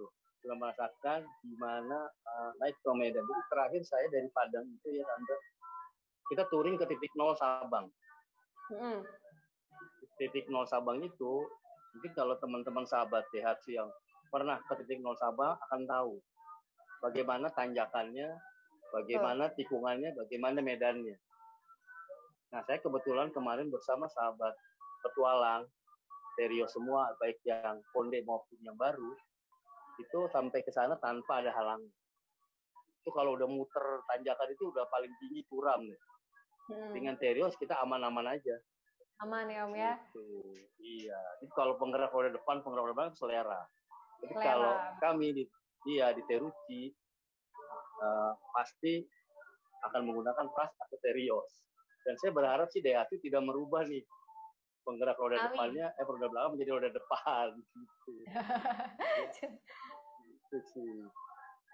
gimana naik ke Medan. Jadi terakhir saya dari Padang itu ya Tante, kita touring ke titik 0 Sabang. Titik 0 Sabang itu, mungkin kalau teman-teman sahabat Daihatsu yang pernah ke titik 0 Sabang akan tahu bagaimana tanjakannya, bagaimana tikungannya, bagaimana medannya. Nah, saya kebetulan kemarin bersama sahabat petualang, Terios semua, baik yang Konde maupun yang baru, itu sampai ke sana tanpa ada halang. Itu kalau udah muter tanjakan itu udah paling tinggi curam nih. Dengan Terios kita aman-aman aja. Aman ya Om ya. Gitu. Iya. Itu kalau penggerak roda depan, penggerak roda belakang selera. Jadi kalau kami di Terucci pasti akan menggunakan Pras atau Terios. Dan saya berharap sih Daihatsu tidak merubah nih penggerak roda depannya, roda belakang menjadi roda depan. Gitu. Gitu sih.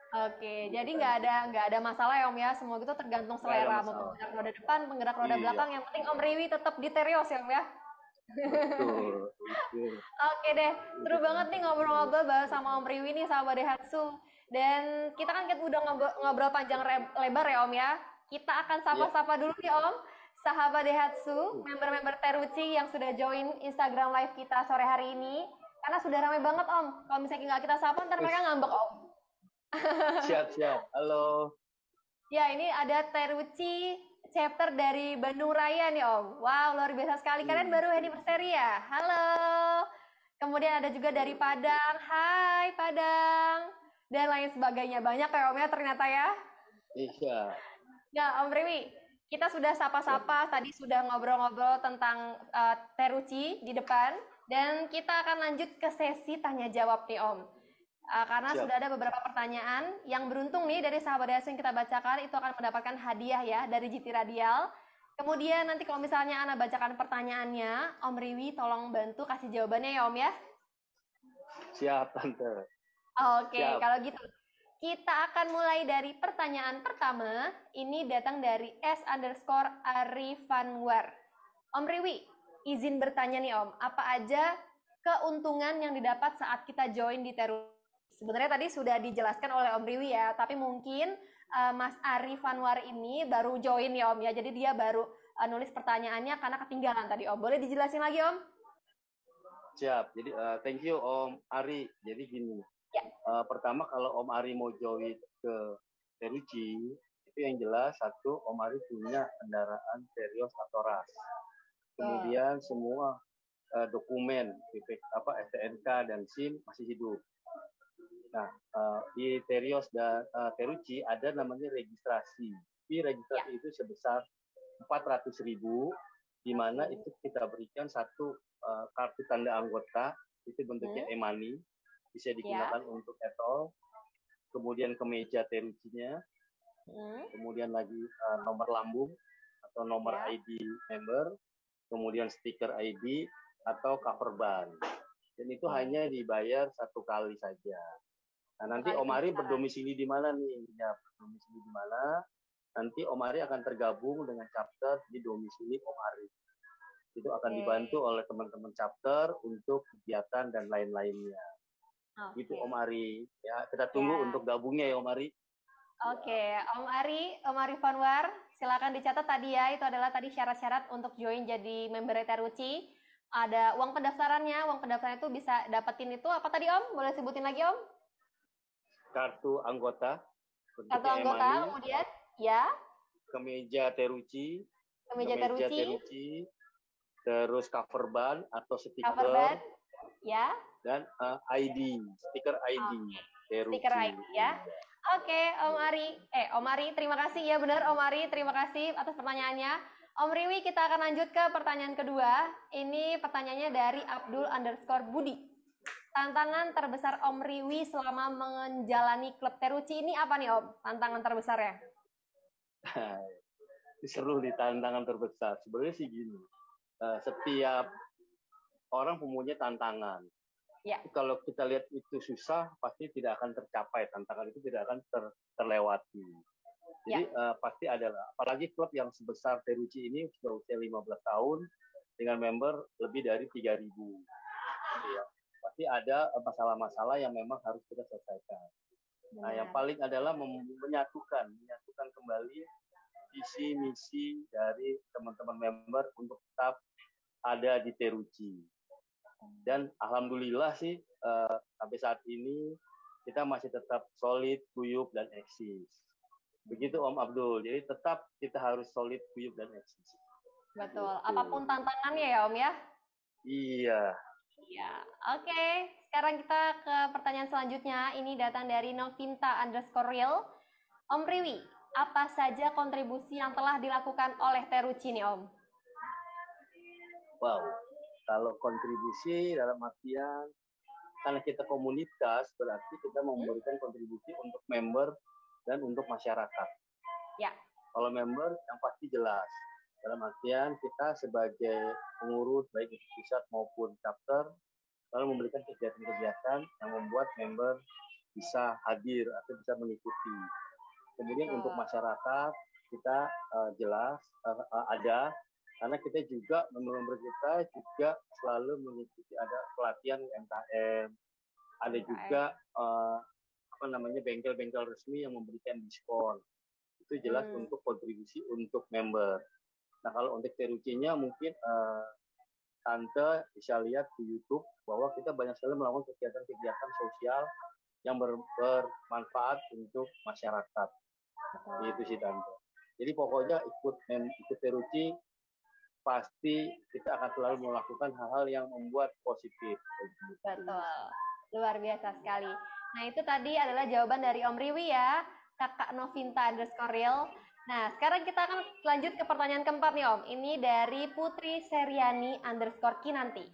Oke, jadi nggak ada masalah ya Om ya. Semua itu tergantung selera. Mau penggerak roda depan, penggerak roda belakang. Yang penting Om Riwi tetap di Terios ya Om ya. Betul. Oke deh, seru banget nih ngobrol-ngobrol sama Om Riwi nih sahabat Daihatsu. Dan kita kan udah ngobrol panjang lebar ya Om ya. Kita akan sapa-sapa dulu nih Om, sahabat Daihatsu, member-member Terucci yang sudah join Instagram live kita sore hari ini. Karena sudah ramai banget Om. Kalau misalnya nggak kita sapa, ntar mereka ngambek Om. Siap. Halo. Ya, ini ada Terucci chapter dari Bandung Raya nih Om. Wow, luar biasa sekali. Kalian baru anniversary ya? Halo. Kemudian ada juga dari Padang. Hai Padang. Dan lain sebagainya. Banyak ya Om ya ternyata ya. Iya. Ya Om Riwi, kita sudah sapa-sapa. Tadi sudah ngobrol-ngobrol tentang Terucci di depan. Dan kita akan lanjut ke sesi tanya jawab nih Om. Karena sudah ada beberapa pertanyaan yang beruntung nih dari sahabat Daihatsu yang kita bacakan itu akan mendapatkan hadiah ya dari GT Radial. Kemudian nanti kalau misalnya Ana bacakan pertanyaannya, Om Riwi tolong bantu kasih jawabannya ya Om ya. Siap Tante. Oke, kalau gitu kita akan mulai dari pertanyaan pertama. Ini datang dari S_Arifanwar. Om Riwi, izin bertanya nih Om, apa aja keuntungan yang didapat saat kita join di Terucci? Sebenarnya tadi sudah dijelaskan oleh Om Riwi ya, tapi mungkin Mas Arifanwar ini baru join ya Om ya, jadi dia baru nulis pertanyaannya karena ketinggalan tadi Om. Boleh dijelasin lagi Om? Siap, jadi thank you Om Ari. Jadi gini, pertama kalau Om Ari mau join ke Terucci, itu yang jelas satu, Om Ari punya kendaraan Terios atau Ras. Kemudian semua dokumen STNK dan SIM masih hidup. Nah, di Terios dan Terucci ada namanya registrasi. Di registrasi itu sebesar 400.000, di mana itu kita berikan satu kartu tanda anggota, itu bentuknya e-money, bisa digunakan untuk etol. Kemudian kemeja Terucci-nya, kemudian lagi nomor lambung atau nomor ID member, kemudian stiker ID atau cover ban. Dan itu hanya dibayar satu kali saja. Nah, nanti Om Ari berdomisili di mana nih? Ya, berdomisili di mana? Nanti Om Ari akan tergabung dengan chapter di domisili Om Ari. Itu akan dibantu oleh teman-teman chapter untuk kegiatan dan lain-lainnya. Gitu Om Ari. Ya, kita tunggu untuk gabungnya ya Om Ari. Oke, Om Ari Fanwar, silakan dicatat tadi ya. Itu adalah tadi syarat-syarat untuk join jadi member Terucci. ada uang pendaftarannya. Uang pendaftarannya itu bisa dapetin itu apa tadi Om? Boleh sebutin lagi Om? Kartu anggota, Kartu bentuknya anggota, e-money, kemudian ya, kemeja teruci, kemeja teruci, terus cover ban atau cover stiker, band, ya, dan ID, stiker ID, stiker teruci. ID ya. Oke, Om Ari, terima kasih ya benar Om Ari, terima kasih atas pertanyaannya. Om Riwi, kita akan lanjut ke pertanyaan kedua. Ini pertanyaannya dari Abdul_Budi. Tantangan terbesar Om Riwi selama menjalani klub teruci ini apa nih Om? Tantangan terbesarnya? Seru nih tantangan terbesar. Sebenarnya sih gini, setiap orang mempunyai tantangan. Ya. Kalau kita lihat itu susah, pasti tidak akan tercapai. Tantangan itu tidak akan terlewati. Jadi pasti adalah, apalagi klub yang sebesar Teruci ini sudah usia 15 tahun dengan member lebih dari 3.000. Ya. Pasti ada masalah-masalah yang memang harus kita selesaikan. Nah, yang paling adalah menyatukan kembali visi misi dari teman-teman member untuk tetap ada di Teruci. Dan alhamdulillah sih sampai saat ini kita masih tetap solid, guyup, dan eksis. Begitu Om Abdul. Jadi tetap kita harus solid, guyup, dan eksis. Betul. Apapun tantangannya ya Om ya? Iya. Iya. Oke. Sekarang kita ke pertanyaan selanjutnya. Ini datang dari Novinta_real. Om Riwi, apa saja kontribusi yang telah dilakukan oleh Teruci nih Om? Wow. Kalau kontribusi dalam artian, karena kita komunitas, berarti kita memberikan kontribusi untuk member dan untuk masyarakat. Ya. Kalau member yang pasti jelas. Dalam artian kita sebagai pengurus, baik itu pusat maupun chapter, lalu memberikan kegiatan-kegiatan yang membuat member bisa hadir atau bisa mengikuti. Kemudian untuk masyarakat, kita jelas ada, karena kita juga, member kita juga selalu mengikuti ada pelatihan UMKM, ada juga bengkel-bengkel resmi yang memberikan diskon. Itu jelas untuk kontribusi untuk member. Nah, kalau untuk Terucinya mungkin Tante bisa lihat di YouTube bahwa kita banyak sekali melakukan kegiatan-kegiatan sosial yang bermanfaat untuk masyarakat. Itu sih Tante. Jadi pokoknya ikut Teruci, pasti kita akan selalu melakukan hal-hal yang membuat positif. Betul, luar biasa sekali. Nah itu tadi adalah jawaban dari Om Riwi ya, Kakak Novinta_real. Nah sekarang kita akan lanjut ke pertanyaan keempat nih Om. Ini dari Putri Seriani_Kinanti.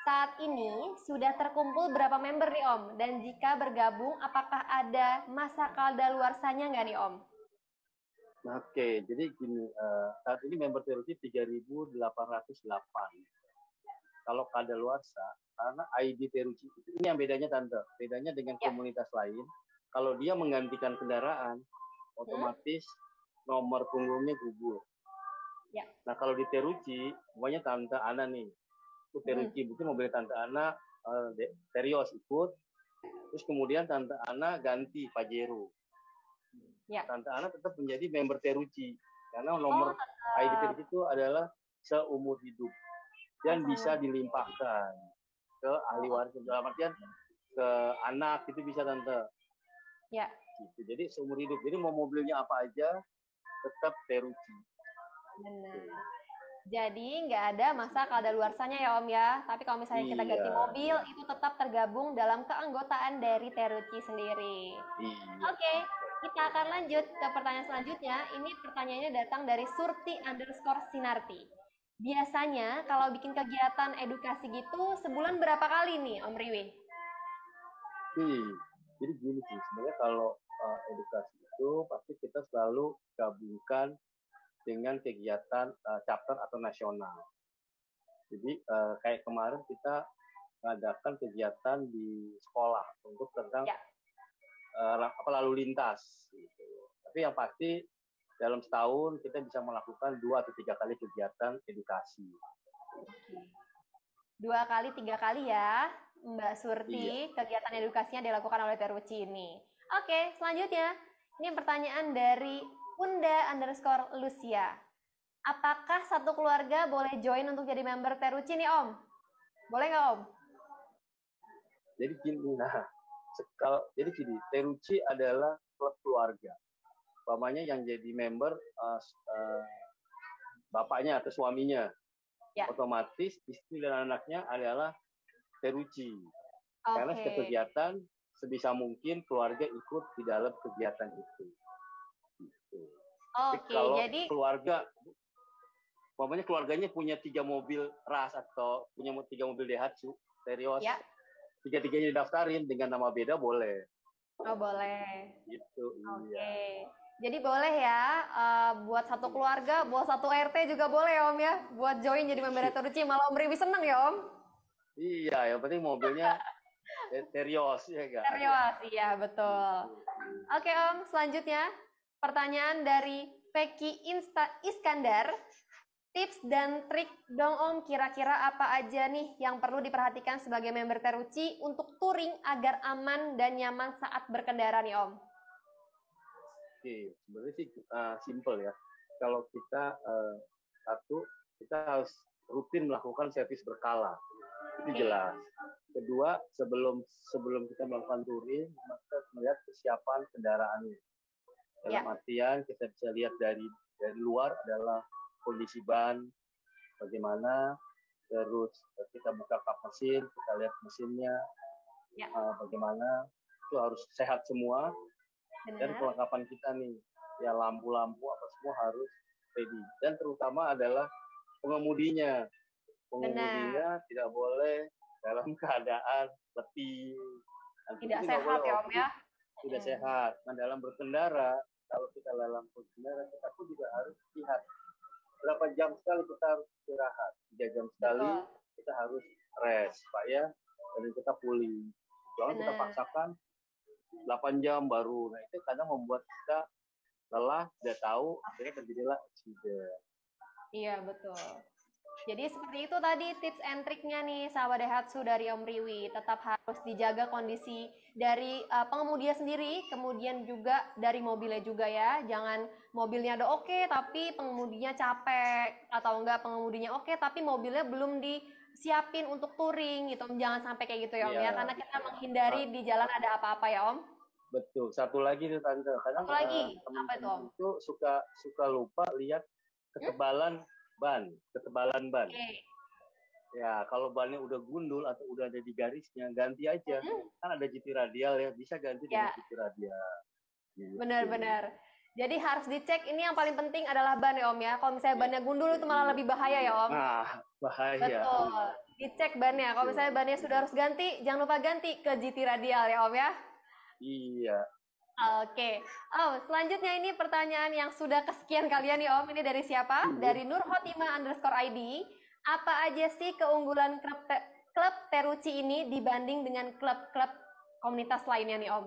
Saat ini sudah terkumpul berapa member nih Om? Dan jika bergabung, apakah ada masa kadaluarsanya nggak nih Om? Oke, jadi gini, saat ini member Teruci 3.808. Kalau kadaluarsa, karena ID Teruci itu, ini yang bedanya Tante, bedanya dengan komunitas lain, kalau dia menggantikan kendaraan, otomatis nomor punggungnya gugur. Ya. Nah kalau di Teruci, pokoknya Tante Ana nih, itu Teruci, mungkin mobil Tante Ana, Terios ikut, terus kemudian Tante Ana ganti Pajero. Ya. Tante Ana tetap menjadi member Teruci karena nomor ID Teruci itu adalah seumur hidup dan bisa dilimpahkan ke ahli waris, dalam artian ke anak itu bisa Tante. Ya. Gitu. Jadi seumur hidup. Jadi mau mobilnya apa aja tetap Teruci. Benar. Jadi nggak ada masa kadaluarsanya ya Om ya. Tapi kalau misalnya kita ganti mobil itu tetap tergabung dalam keanggotaan dari Teruci sendiri. Oke. Kita akan lanjut ke pertanyaan selanjutnya. Ini pertanyaannya datang dari Surti_Sinarti. Biasanya kalau bikin kegiatan edukasi gitu sebulan berapa kali nih Om Riwi? Jadi gini sih, sebenarnya kalau edukasi itu pasti kita selalu gabungkan dengan kegiatan chapter atau nasional. Jadi kayak kemarin kita mengadakan kegiatan di sekolah untuk tentang lalu lintas gitu. Tapi yang pasti dalam setahun kita bisa melakukan 2 atau 3 kali kegiatan edukasi. 2 kali 3 kali ya Mbak Surti, kegiatan edukasinya dilakukan oleh Teruci ini. Oke, selanjutnya ini pertanyaan dari Unda_Lucia. Apakah satu keluarga boleh join untuk jadi member Teruci nih Om? Boleh nggak Om? Jadi gini, jadi gini, Teruci adalah klub keluarga. Umpamanya yang jadi member bapaknya atau suaminya, Ya. otomatis istri dan anaknya adalah Teruci. Karena Oke. setiap kegiatan sebisa mungkin keluarga ikut di dalam kegiatan itu. Gitu. Oke, Kalau jadi keluarga, umpamanya keluarganya punya 3 mobil ras atau punya 3 mobil Daihatsu, Terios, ya, tiga-tiganya didaftarin dengan nama beda boleh. oh boleh. Gitu, Oke. iya. Jadi boleh ya, buat satu keluarga, buat satu RT juga boleh ya Om ya, buat join jadi member Teruci. Malah Om Riwi seneng ya Om. Iya, yang penting mobilnya Terios, ya enggak? Serius, iya betul. Oke Om, selanjutnya pertanyaan dari Peki Iskandar. Tips dan trik dong Om, kira-kira apa aja nih yang perlu diperhatikan sebagai member Teruci untuk touring agar aman dan nyaman saat berkendara nih Om? Oke, sebenarnya sih simple ya. Kalau kita kita harus rutin melakukan servis berkala, itu jelas. Kedua, sebelum kita melakukan touring, kita harus melihat kesiapan kendaraannya. Dalam artian kita bisa lihat dari luar adalah kondisi ban bagaimana, terus kita buka kap mesin, kita lihat mesinnya bagaimana, itu harus sehat semua. Dan perlengkapan kita nih, ya lampu-lampu apa semua harus ready. Dan terutama adalah pengemudinya. Pengemudinya tidak boleh dalam keadaan letih. Tidak sehat ya Om ya? Tidak sehat. Nah dalam berkendara, kalau kita dalam berkendara, kita pun juga harus lihat berapa jam sekali kita harus istirahat. 3 jam sekali kita harus rest, Pak ya. Dan kita pulih. Jangan kita paksakan 8 jam baru. Nah itu kadang membuat kita lelah, tidak tahu, akhirnya terjadilah accident. Iya betul. Jadi seperti itu tadi tips and triknya nih sahabat Daihatsu dari Om Riwi. Tetap harus dijaga kondisi dari pengemudinya sendiri, kemudian juga dari mobilnya juga ya. Jangan mobilnya udah oke, tapi pengemudinya capek, atau enggak pengemudinya oke, tapi mobilnya belum disiapin untuk touring gitu. Jangan sampai kayak gitu ya Om ya, karena kita menghindari di jalan ada apa-apa ya Om. Betul. Satu lagi tuh Tante, kadang Satu lagi apa itu Om? Itu suka lupa lihat ketebalan ban. Okay. Ya, kalau bannya udah gundul atau udah ada di garisnya, ganti aja. Kan ada GT radial ya, bisa ganti dengan GT radial. Gitu. Benar-benar. Jadi harus dicek, ini yang paling penting adalah ban ya Om ya. Kalau misalnya bannya gundul itu malah lebih bahaya ya Om. Nah, bahaya. Betul. Dicek bannya. Kalau misalnya bannya sudah harus ganti, jangan lupa ganti ke GT radial ya Om ya. Iya. Oke. Oh, selanjutnya ini pertanyaan yang sudah kesekian kalian nih Om. Ini dari siapa? Dari Nurhotima_ID. Apa aja sih keunggulan klub Teruci ini dibanding dengan klub-klub komunitas lainnya nih Om?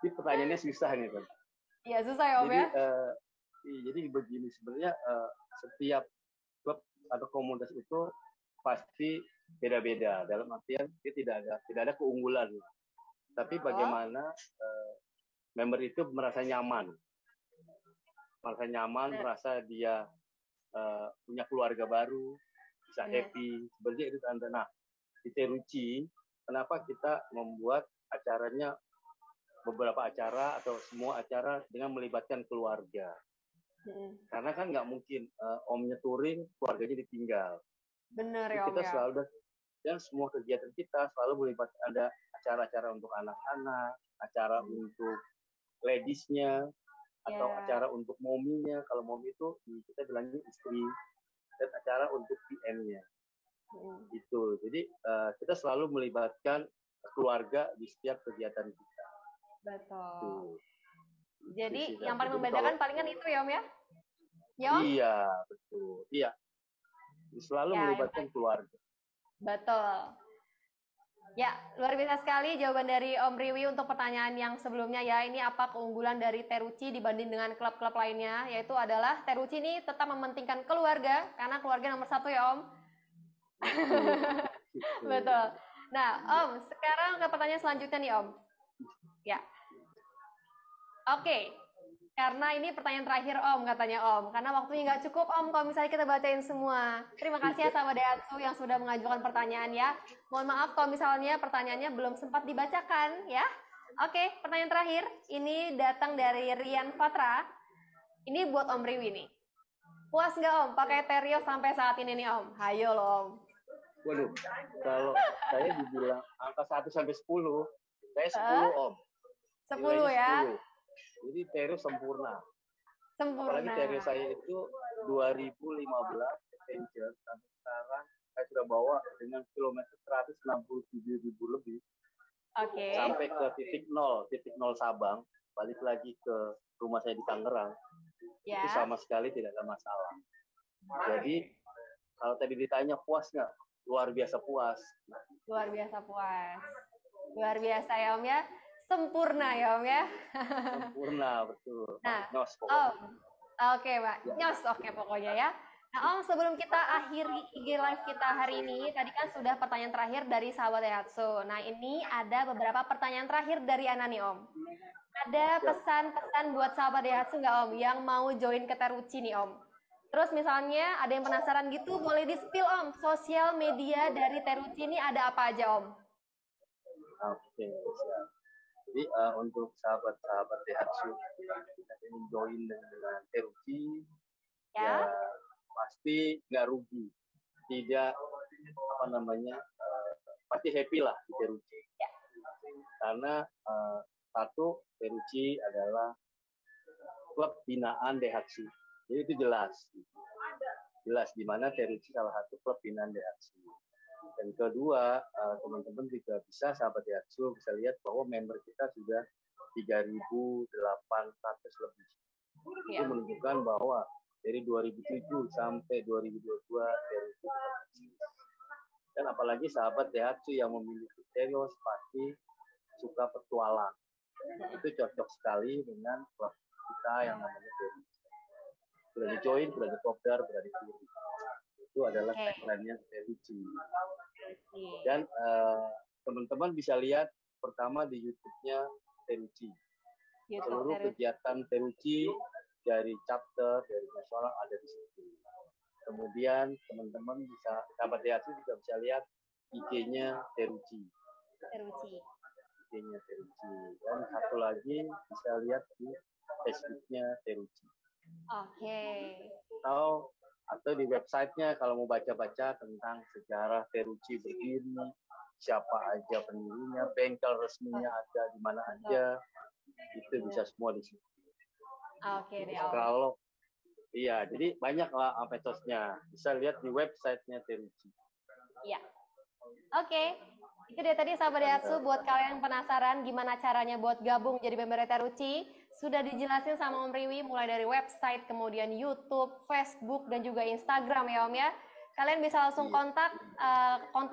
Ini pertanyaannya susah nih kan. Iya susah ya Om ya. Jadi begini sebenarnya setiap klub atau komunitas itu pasti beda-beda. Dalam artian dia tidak ada keunggulan. Tapi bagaimana member itu merasa nyaman, merasa dia punya keluarga baru, bisa happy, seperti itu Tante. Nah, di Teruci, kenapa kita membuat acaranya beberapa acara atau semua acara dengan melibatkan keluarga? Karena kan nggak mungkin omnya touring, keluarganya ditinggal. Bener ya Om kita ya. selalu dan semua kegiatan kita selalu melibatkan ada acara-acara untuk anak-anak, acara untuk ladiesnya, atau acara untuk mominya. Kalau momi itu kita bilangnya istri, dan acara untuk PM-nya. Itu. Jadi kita selalu melibatkan keluarga di setiap kegiatan kita. Betul. Jadi yang paling membedakan palingan itu ya Om ya? Ya Om? Iya, betul. Iya. Selalu melibatkan keluarga. Betul. Ya, luar biasa sekali jawaban dari Om Riwi untuk pertanyaan yang sebelumnya ya. Ini apa keunggulan dari Teruci dibanding dengan klub-klub lainnya? Yaitu adalah Teruci ini tetap mementingkan keluarga, karena keluarga nomor 1 ya Om. Betul. Nah Om, sekarang ke pertanyaan selanjutnya nih Om. Ya. Oke. Karena ini pertanyaan terakhir Om, katanya Om. Karena waktunya nggak cukup Om kalau misalnya kita bacain semua. Terima kasih ya sahabat Daihatsu yang sudah mengajukan pertanyaan ya. Mohon maaf kalau misalnya pertanyaannya belum sempat dibacakan ya. Oke, pertanyaan terakhir. Ini datang dari Rian Fatra. Ini buat Om Riwi nih. Puas nggak Om pakai Terios sampai saat ini nih Om? Hayo loh Om. Waduh, kalau saya dibilang angka 1 sampai 10, saya 10 Om. 10 Nilainya ya. 10. Jadi Terios sempurna. Sempurna. Apalagi Terios saya itu 2015 Adventure, sampai sekarang saya sudah bawa dengan kilometer 167.000 lebih. Oke. Sampai ke titik nol Sabang, balik lagi ke rumah saya di Tangerang. Ya. Itu sama sekali tidak ada masalah. Jadi kalau tadi ditanya puas nggak? Luar biasa puas. Luar biasa puas. Luar biasa ya Om ya. Sempurna ya Om ya. Sempurna, betul. Nah, Nyos Om. pokoknya. Oke Pak. Nyos oke pokoknya ya. Nah Om, sebelum kita akhiri IG live kita hari ini, tadi kan sudah pertanyaan terakhir dari sahabat Daihatsu. Nah ini ada beberapa pertanyaan terakhir dari Ana nih Om. Ada pesan-pesan buat sahabat Daihatsu nggak Om yang mau join ke Teruchi nih Om? Terus misalnya ada yang penasaran gitu, boleh di-spill Om, sosial media dari Teruchi ini ada apa aja Om? Oke, siap. Jadi untuk sahabat-sahabat Daihatsu yang ingin join dengan Teruchi, ya pasti nggak rugi. Tidak pasti happy lah di Teruchi. Karena satu, Teruchi adalah klub binaan Daihatsu. Jadi itu jelas di mana Teruchi salah satu klub binaan Daihatsu. Dan kedua, teman-teman juga bisa sahabat Daihatsu bisa lihat bahwa member kita sudah 3.800 lebih. Itu menunjukkan bahwa dari 2007 sampai 2022 Teruchi dan apalagi sahabat Daihatsu yang memiliki Terios pasti suka petualang. Itu cocok sekali dengan klub kita yang namanya Teruchi. Sudah di-join, sudah di-kopdar, sudah di-pilih. Itu adalah tagline-nya Teruchi. Dan teman-teman bisa lihat pertama di YouTube-nya Teruchi. Seluruh kegiatan Teruchi dari chapter, dari nasional ada di situ. Kemudian teman-teman bisa, sahabat Daihatsu juga bisa lihat IG-nya Teruchi. IG-nya Teruchi. Dan satu lagi bisa lihat di Facebook-nya Teruchi. Oke. Atau di websitenya kalau mau baca-baca tentang sejarah Teruchi berdiri, siapa aja pendirinya, bengkel resminya ada di mana aja, itu bisa semua di situ. Oke deh. Kalau jadi banyak lah metodenya, bisa lihat di websitenya Teruchi. Iya. Oke. Itu dia tadi sahabat Daihatsu, buat kalian yang penasaran gimana caranya buat gabung jadi member Teruchi, sudah dijelasin sama Om Riwi mulai dari website, kemudian YouTube, Facebook, dan juga Instagram ya Om ya. Kalian bisa langsung kontak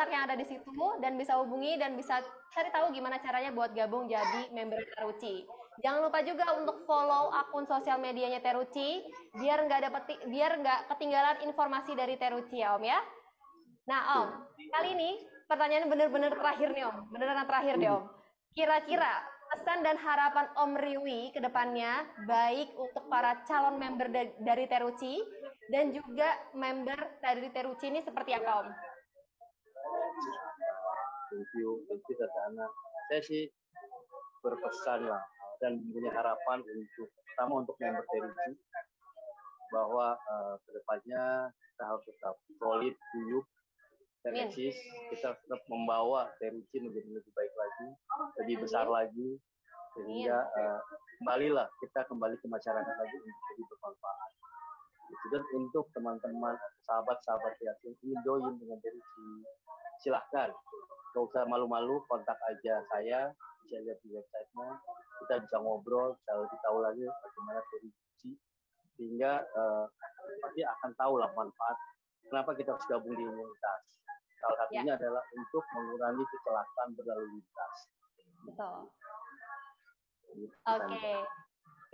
yang ada di situ dan bisa hubungi dan bisa cari tahu gimana caranya buat gabung jadi member Teruchi. Jangan lupa juga untuk follow akun sosial medianya Teruchi biar nggak ketinggalan informasi dari Teruchi ya Om ya. Nah Om, kali ini pertanyaan bener-bener terakhir nih Om, beneran terakhir deh Om. Kira-kira pesan dan harapan Om Riwi ke depannya baik untuk para calon member dari Teruchi dan juga member dari Teruchi ini seperti apa Om? Thank you Tata. Saya sih berpesan lah dan punya harapan pertama untuk member Teruchi bahwa kedepannya kita harus tetap solid, guyup, dan eksis. Kita tetap membawa Teruchi menjadi lebih baik lagi, lebih besar lagi, sehingga kita kembali ke masyarakat lagi untuk jadi bermanfaat. Dan untuk teman-teman, sahabat-sahabat yang ingin join dengan Teruchi, silahkan. Gak usah malu-malu, kontak aja saya, bisa lihat di websitenya, kita bisa ngobrol, bisa lebih tahu lagi bagaimana Teruchi, sehingga pasti akan tahu lah manfaat kenapa kita harus gabung di imunitas. Salah satunya adalah untuk mengurangi kecelakaan berlalu lintas. Betul. Oke.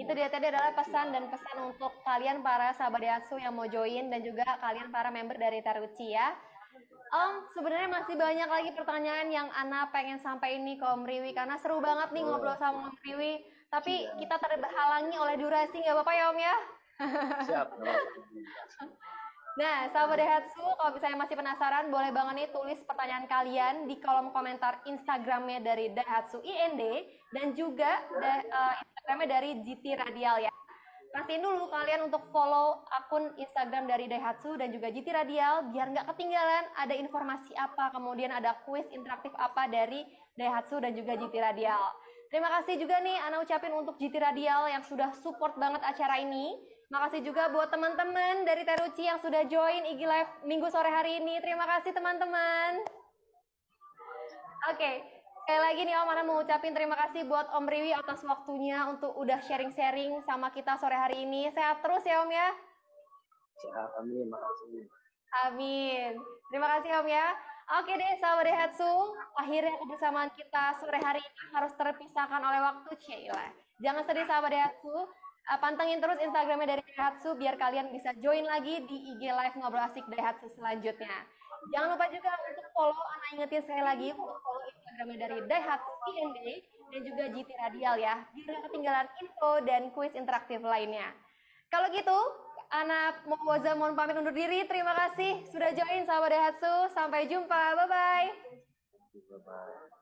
Itu dia tadi adalah pesan untuk kalian para sahabat Daihatsu yang mau join dan juga kalian para member dari Teruchi ya. Om, sebenarnya masih banyak lagi pertanyaan yang Ana pengen sampai ini ke Om Riwi karena seru banget nih ngobrol sama Om Riwi. Tapi Iya. kita terhalangi oleh durasi, nggak apa-apa ya Om ya? Siap. Nah, sahabat Daihatsu, kalau misalnya masih penasaran, boleh banget nih tulis pertanyaan kalian di kolom komentar Instagramnya dari Daihatsu IND dan juga Instagramnya dari GT Radial ya. Pastiin dulu kalian untuk follow akun Instagram dari Daihatsu dan juga GT Radial biar nggak ketinggalan ada informasi apa, kemudian ada kuis interaktif apa dari Daihatsu dan juga GT Radial. Terima kasih juga nih Ana ucapin untuk GT Radial yang sudah support banget acara ini. Makasih juga buat teman-teman dari Teruchi yang sudah join IG Live minggu sore hari ini. Terima kasih teman-teman. Oke, sekali lagi nih Om Ana mau ucapin terima kasih buat Om Riwi atas waktunya untuk udah sharing-sharing sama kita sore hari ini. Sehat terus ya Om ya. Siap, amin. Makasih. Amin. Terima kasih Om ya. Oke deh sahabat Daihatsu, akhirnya kebersamaan kita sore hari ini harus terpisahkan oleh waktu Cila. Jangan sedih sahabat Daihatsu, pantengin terus Instagramnya dari Daihatsu biar kalian bisa join lagi di IG Live Ngobrol Asik Daihatsu selanjutnya. Jangan lupa juga untuk follow, Ana ingetin sekali lagi untuk follow Instagramnya dari Daihatsu IND dan juga GT Radial ya, biar gak ketinggalan info dan kuis interaktif lainnya. Kalau gitu, Ana mohon pamit undur diri. Terima kasih sudah join sahabat Daihatsu. Sampai jumpa. Bye-bye. Bye-bye.